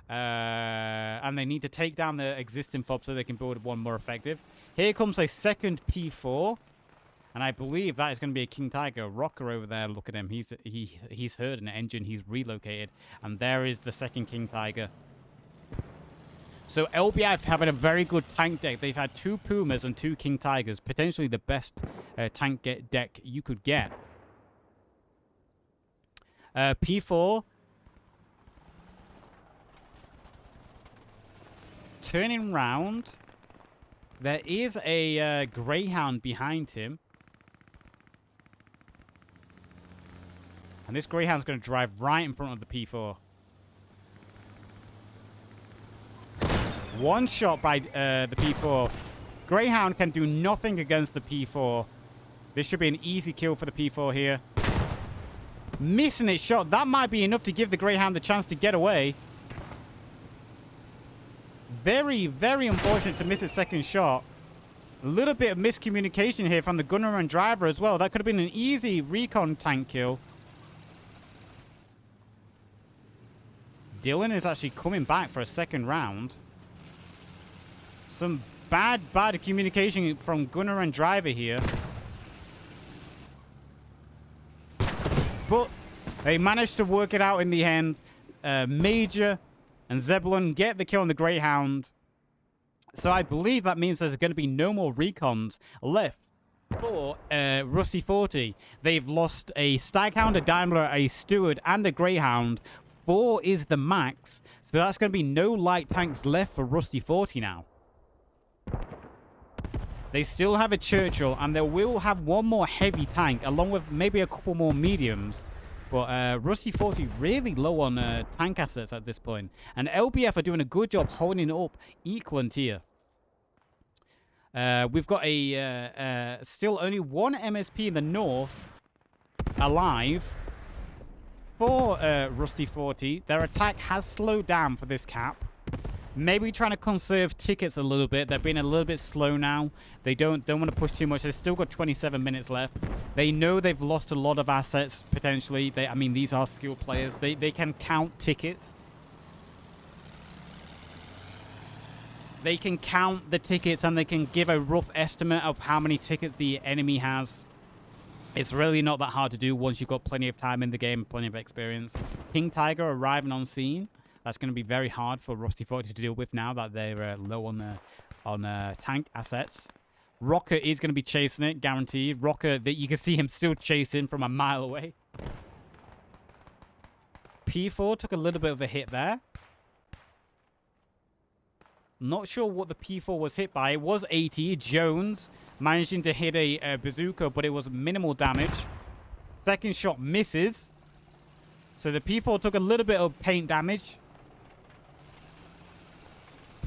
And they need to take down the existing fob so they can build one more effective. Here comes a second P4. And I believe that is going to be a King Tiger. Rocker over there, look at him. He's heard an engine. He's relocated. And there is the second King Tiger. So LBF having a very good tank deck. They've had 2 Pumas and 2 King Tigers. Potentially the best tank deck you could get. P4. Turning round. There is a Greyhound behind him. And this Greyhound's going to drive right in front of the P4. One shot by the P4. Greyhound can do nothing against the P4. This should be an easy kill for the P4 here. Missing its shot. That might be enough to give the Greyhound the chance to get away. Very, very unfortunate to miss its second shot. A little bit of miscommunication here from the gunner and driver as well. That could have been an easy recon tank kill. Dylan is actually coming back for a second round. Some bad communication from gunner and driver here. But they managed to work it out in the end. Major and Zebulon get the kill on the Greyhound. So I believe that means there's going to be no more recons left for Rusty 40. They've lost a Staghound, a Daimler, a Steward, and a Greyhound. 4 is the max. So that's going to be no light tanks left for Rusty 40 now. They still have a Churchill, and they will have one more heavy tank, along with maybe a couple more mediums. But Rusty 40 really low on tank assets at this point. And LBF are doing a good job holding up Equalant here. We've got a still only one MSP in the north alive for Rusty 40. Their attack has slowed down for this cap. Maybe trying to conserve tickets a little bit. They're being a little bit slow now. They don't want to push too much. They've still got 27 minutes left. They know they've lost a lot of assets potentially. I mean, these are skilled players. They can count tickets. They can count the tickets and they can give a rough estimate of how many tickets the enemy has. It's really not that hard to do once you've got plenty of time in the game, plenty of experience. King Tiger arriving on scene. That's going to be very hard for Rusty 40 to deal with now that they're low on tank assets. Rocker is going to be chasing it, guaranteed. Rocker, that you can see him still chasing from a mile away. P4 took a little bit of a hit there. Not sure what the P4 was hit by. It was 80. Jones managing to hit a bazooka, but it was minimal damage. Second shot misses. So the P4 took a little bit of paint damage.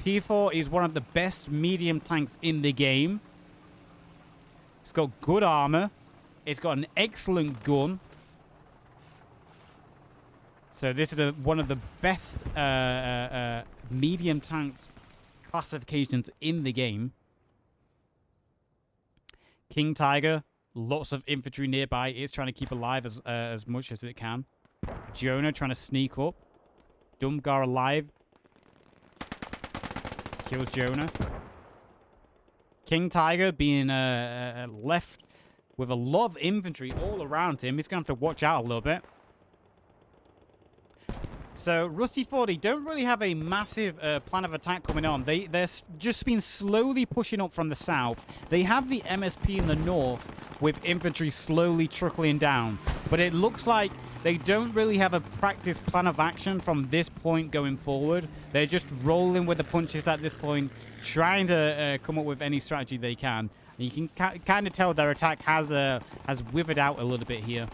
P4 is one of the best medium tanks in the game. It's got good armor. It's got an excellent gun. So this is one of the best medium tank classifications in the game. King Tiger, lots of infantry nearby. It's trying to keep alive as much as it can. Jonah trying to sneak up. Dumgar alive. Kills Jonah. King Tiger being left with a lot of infantry all around him. He's going to have to watch out a little bit. So, Rusty 40 don't really have a massive plan of attack coming on. They're just been slowly pushing up from the south. They have the MSP in the north with infantry slowly trickling down. But it looks like they don't really have a practice plan of action from this point going forward. They're just rolling with the punches at this point, trying to come up with any strategy they can. And you can kind of tell their attack has withered out a little bit here.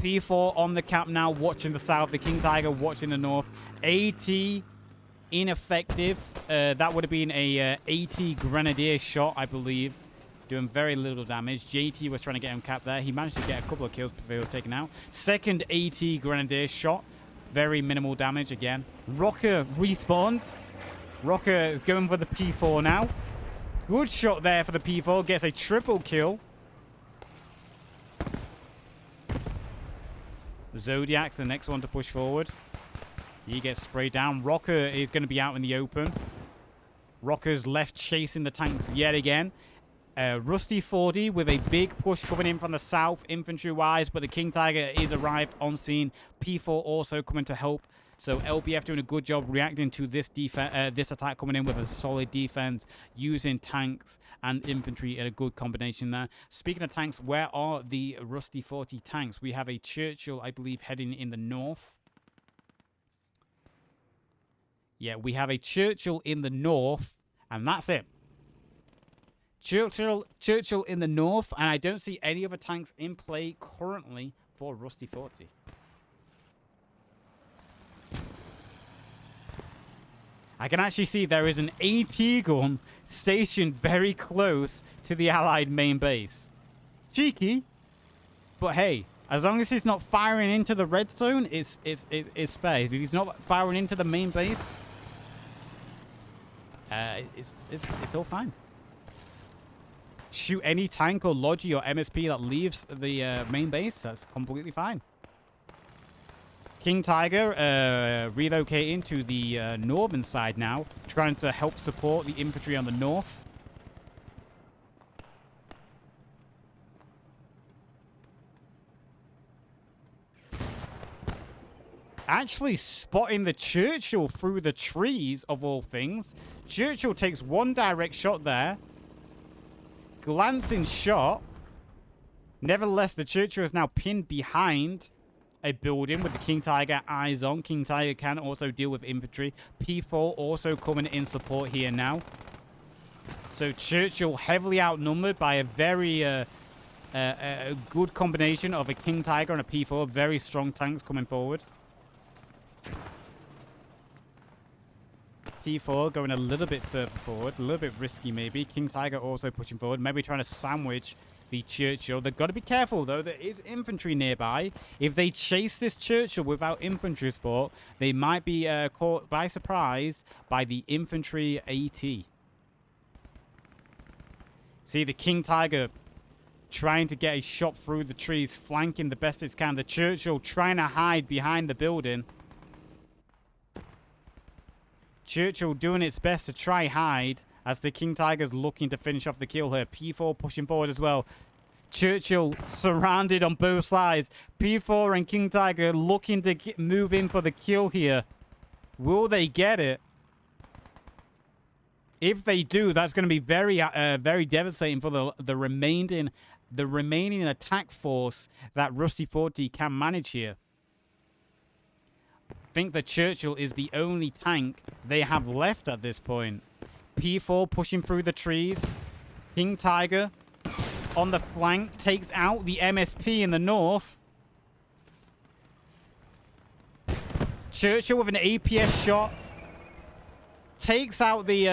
P4 on the cap now, watching the south. The King Tiger watching the north. AT ineffective. That would have been a AT Grenadier shot, I believe. Doing very little damage. JT was trying to get him capped there. He managed to get a couple of kills before he was taken out. Second AT Grenadier shot. Very minimal damage again. Rocker respawned. Rocker is going for the P4 now. Good shot there for the P4. Gets a triple kill. Zodiac's the next one to push forward. He gets sprayed down. Rocker is going to be out in the open. Rocker's left chasing the tanks yet again. Rusty 40 with a big push coming in from the south, infantry-wise, but the King Tiger is arrived on scene. P4 also coming to help. So LBF doing a good job reacting to this attack coming in with a solid defense, using tanks and infantry in a good combination there. Speaking of tanks, where are the Rusty 40 tanks? We have a Churchill, I believe, heading in the north. Yeah, we have a Churchill in the north, and that's it. Churchill in the north, and I don't see any other tanks in play currently for Rusty 40. I can actually see there is an AT gun stationed very close to the Allied main base. Cheeky, but hey, as long as he's not firing into the red zone, it's fair. If he's not firing into the main base, it's all fine. Shoot any tank or Logi or MSP that leaves the main base, that's completely fine. King Tiger relocating to the northern side now, trying to help support the infantry on the north. Actually spotting the Churchill through the trees, of all things. Churchill takes one direct shot there. Glancing shot. Nevertheless, the Churchill is now pinned behind a building with the King Tiger eyes on. King Tiger can also deal with infantry. P4 also coming in support here now. So Churchill heavily outnumbered by a very a good combination of a King Tiger and a P4. Very strong tanks coming forward. P4 going a little bit further forward. A little bit risky maybe. King Tiger also pushing forward. Maybe trying to sandwich the Churchill. They've got to be careful though. There is infantry nearby. If they chase this Churchill without infantry support, they might be caught by surprise by the infantry AT. See the King Tiger trying to get a shot through the trees, flanking the best it can. The Churchill trying to hide behind the building. Churchill doing its best to try hide as the King Tiger's looking to finish off the kill here. P4 pushing forward as well. Churchill surrounded on both sides. P4 and King Tiger looking to move in for the kill here. Will they get it? If they do, that's going to be very devastating for the remaining attack force that Rusty 40 can manage here. I think the Churchill is the only tank they have left at this point. P4 pushing through the trees. King Tiger on the flank takes out the MSP in the north. Churchill with an APS shot takes out the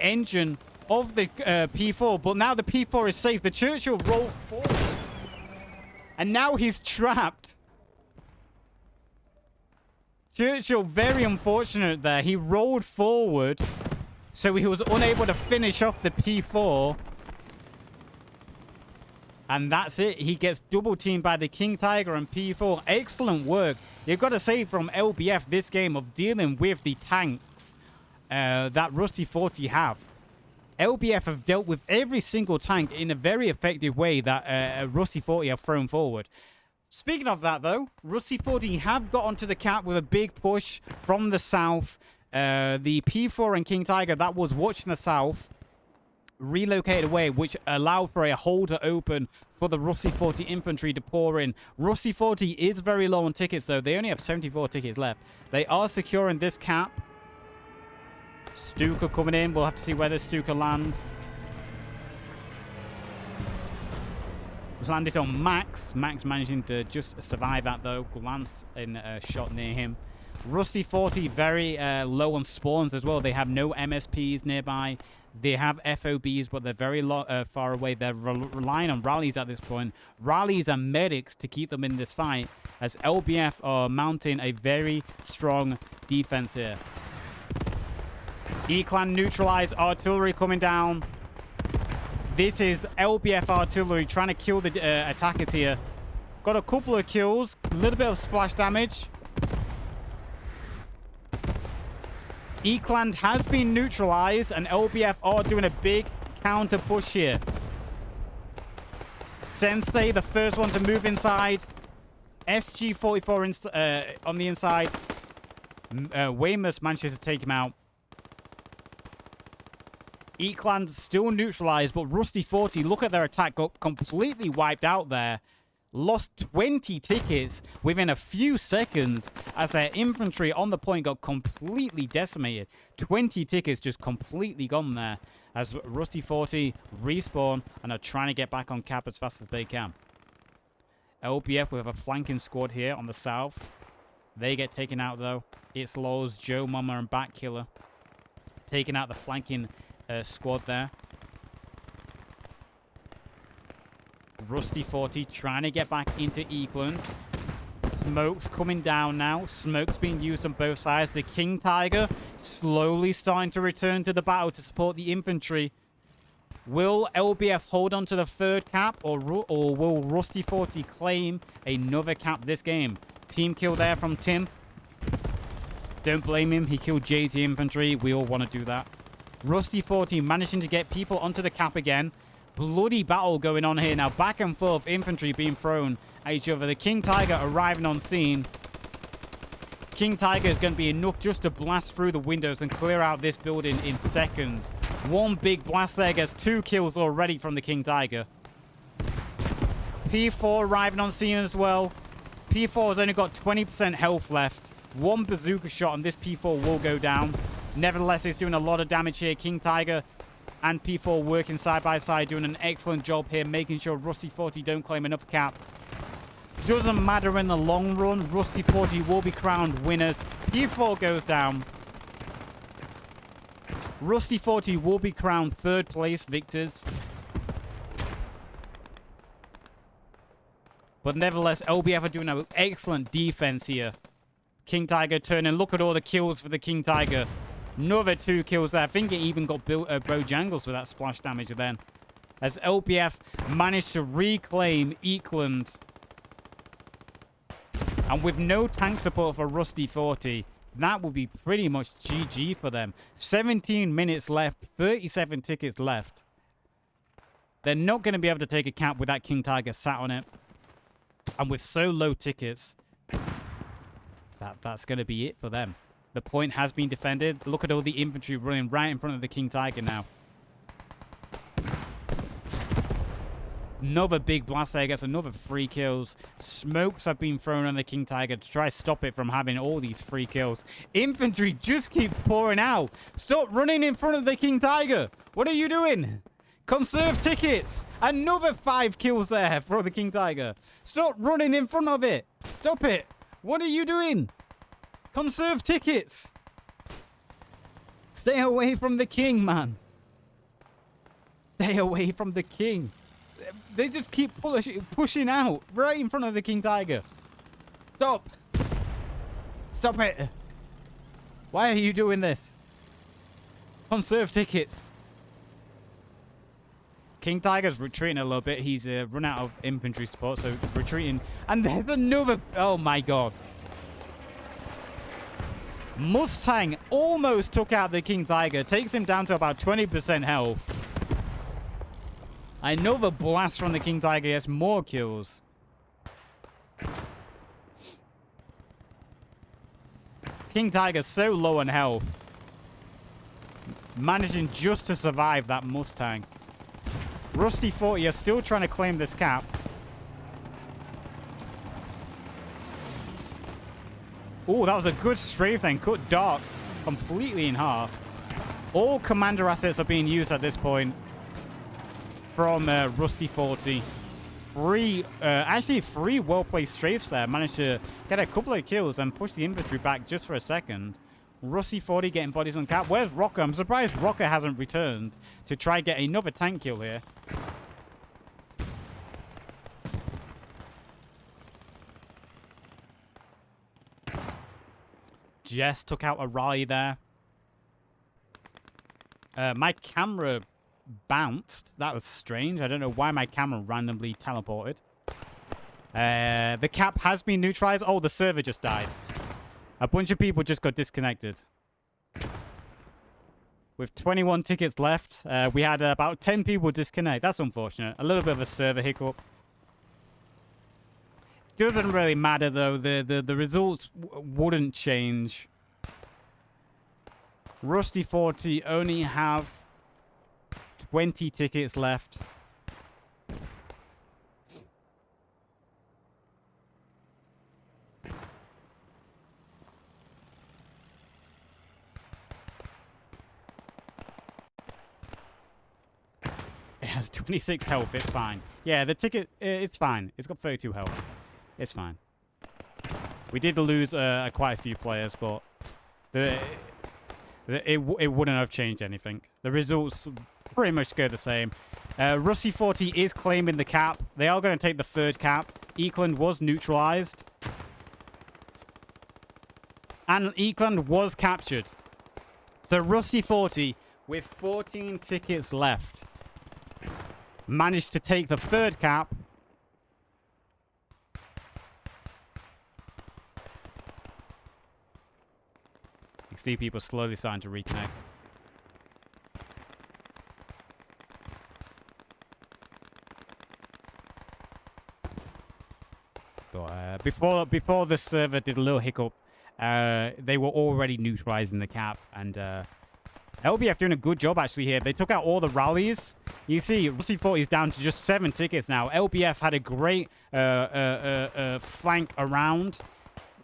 engine of the P4, but now the P4 is safe. The Churchill rolled forward, and now he's trapped. Churchill, very unfortunate there. He rolled forward, so he was unable to finish off the P4. And that's it. He gets double teamed by the King Tiger and P4. Excellent work. You've got to say from LBF this game of dealing with the tanks that Rusty 40 have. LBF have dealt with every single tank in a very effective way that Rusty 40 have thrown forward. Speaking of that, though, Rusty 40 have got onto the cap with a big push from the south. The P4 and King Tiger that was watching the south relocated away, which allowed for a hole to open for the Rusty 40 infantry to pour in. Rusty 40 is very low on tickets, though. They only have 74 tickets left. They are securing this cap. Stuka coming in. We'll have to see where the Stuka lands. Landed on Max. Max managing to just survive that, though. Glance in a shot near him. Rusty 40 very low on spawns as well. They have no MSPs nearby. They have FOBs, but they're very far away. They're relying on rallies at this point. Rallies and medics to keep them in this fight, as LBF are mounting a very strong defense here. E-Clan neutralized. Artillery coming down. This is the LBF artillery trying to kill the attackers here. Got a couple of kills. A little bit of splash damage. Eekland has been neutralized, and LBF are doing a big counter push here. Sensei, the first one to move inside. SG-44 on the inside. Weymouth manages to take him out. Eekland still neutralized, but Rusty 40, look at their attack, got completely wiped out there. Lost 20 tickets within a few seconds as their infantry on the point got completely decimated. 20 tickets just completely gone there as Rusty 40 respawn and are trying to get back on cap as fast as they can. LBF with a flanking squad here on the south. They get taken out though. It's Lowe's, Joe Mama and Batkiller taking out the flanking squad there. Rusty 40 trying to get back into Eekland. Smoke's coming down now. Smoke's being used on both sides. The King Tiger slowly starting to return to the battle to support the infantry. Will LBF hold on to the third cap or will Rusty 40 claim another cap this game? Team kill there from Tim. Don't blame him. He killed JT infantry. We all want to do that. Rusty 40 managing to get people onto the cap again. Bloody battle going on here now. Back and forth infantry being thrown at each other. The King Tiger arriving on scene. King Tiger is going to be enough just to blast through the windows and clear out this building in seconds. One big blast there gets 2 kills already from the King Tiger. P4 arriving on scene as well. P4 has only got 20% health left. One bazooka shot and this P4 will go down. Nevertheless, it's doing a lot of damage here. King Tiger and P4 working side by side, doing an excellent job here, making sure Rusty 40 don't claim enough cap. Doesn't matter in the long run. Rusty 40 will be crowned winners. P4 goes down. Rusty 40 will be crowned third place victors. But nevertheless, LBF are doing an excellent defense here. King Tiger turning. Look at all the kills for the King Tiger. Another 2 kills there. I think it even got Bojangles with that splash damage then. As LBF managed to reclaim Eekland. And with no tank support for Rusty 40, that would be pretty much GG for them. 17 minutes left. 37 tickets left. They're not going to be able to take a cap with that King Tiger sat on it. And with so low tickets, that's going to be it for them. The point has been defended. Look at all the infantry running right in front of the King Tiger now. Another big blast there gets another 3 kills. Smokes have been thrown on the King Tiger to try to stop it from having all these 3 kills. Infantry just keeps pouring out. Stop running in front of the King Tiger. What are you doing? Conserve tickets. Another 5 kills there for the King Tiger. Stop running in front of it. Stop it. What are you doing? Conserve tickets. Stay away from the King, man. Stay away from the King. They just keep pushing out right in front of the King Tiger. Stop. Stop it. Why are you doing this? Conserve tickets. King Tiger's retreating a little bit. He's run out of infantry support, so retreating. And there's another... Oh, my God. Mustang almost took out the King Tiger. Takes him down to about 20% health. Another blast from the King Tiger gets more kills. King Tiger's so low on health. Managing just to survive that Mustang. Rusty 40 are still trying to claim this cap. Oh, that was a good strafe then. Cut Dark completely in half. All commander assets are being used at this point from Rusty 40. Actually, 3 well-placed strafes there. Managed to get a couple of kills and push the infantry back just for a second. Rusty 40 getting bodies on cap. Where's Rocker? I'm surprised Rocker hasn't returned to try get another tank kill here. Jess took out a rally there. My camera bounced. That was strange. I don't know why my camera randomly teleported. The cap has been neutralized. Oh, the server just died. A bunch of people just got disconnected. With 21 tickets left, we had about 10 people disconnect. That's unfortunate. A little bit of a server hiccup. Doesn't really matter, though. The results wouldn't change. Rusty 40 only have 20 tickets left. It has 26 health. It's fine. Yeah, the ticket, it's fine. It's got 32 health. It's fine. We did lose quite a few players, but it wouldn't have changed anything. The results pretty much go the same. Rusty 40 is claiming the cap. They are going to take the third cap. Eakland was neutralized. And Eakland was captured. So Rusty 40, with 14 tickets left, managed to take the third cap. You can see people slowly starting to reconnect. But before the server did a little hiccup, they were already neutralizing the cap, and LBF doing a good job actually here. They took out all the rallies. You see, Rusty 40 is down to just 7 tickets now. LBF had a great flank around,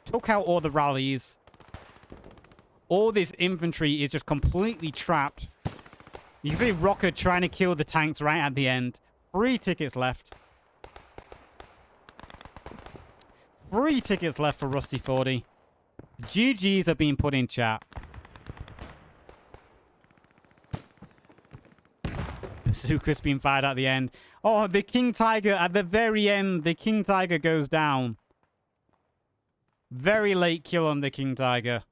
took out all the rallies. All this infantry is just completely trapped. You can see Rocker trying to kill the tanks right at the end. 3 tickets left. 3 tickets left for Rusty 40. GGs are being put in chat. Bazooka's been fired at the end. Oh, the King Tiger at the very end. The King Tiger goes down. Very late kill on the King Tiger.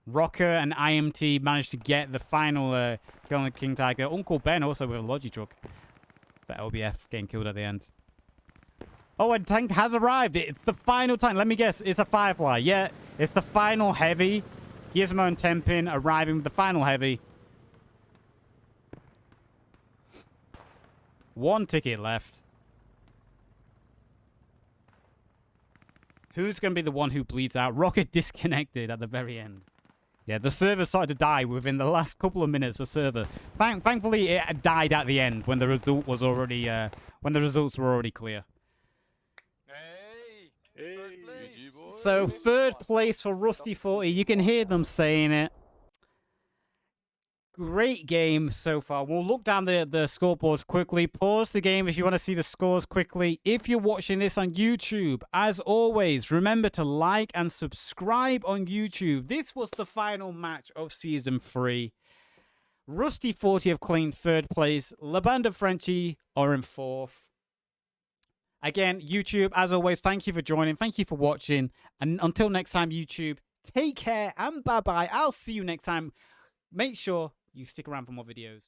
Rocker and IMT managed to get the final kill on the King Tiger. Uncle Ben also with a Logi truck. The LBF getting killed at the end. Oh, a tank has arrived. It's the final tank. Let me guess. It's a Firefly. Yeah, it's the final heavy. Gizmo and Tenpin arriving with the final heavy. 1 ticket left. Who's going to be the one who bleeds out? Rocket disconnected at the very end. Yeah, the server started to die within the last couple of minutes. The server, thankfully, it died at the end when the result was already when the results were already clear. Hey. So third place for Rusty 40. You can hear them saying it. Great game so far. We'll look down the scoreboards quickly. Pause the game if you want to see the scores quickly. If you're watching this on YouTube, as always, remember to like and subscribe on YouTube. This was the final match of Season 3. Rusty 40 have claimed third place. Bande Frenchies are in fourth. Again, YouTube, as always, thank you for joining. Thank you for watching. And until next time, YouTube, take care and bye-bye. I'll see you next time. Make sure you stick around for more videos.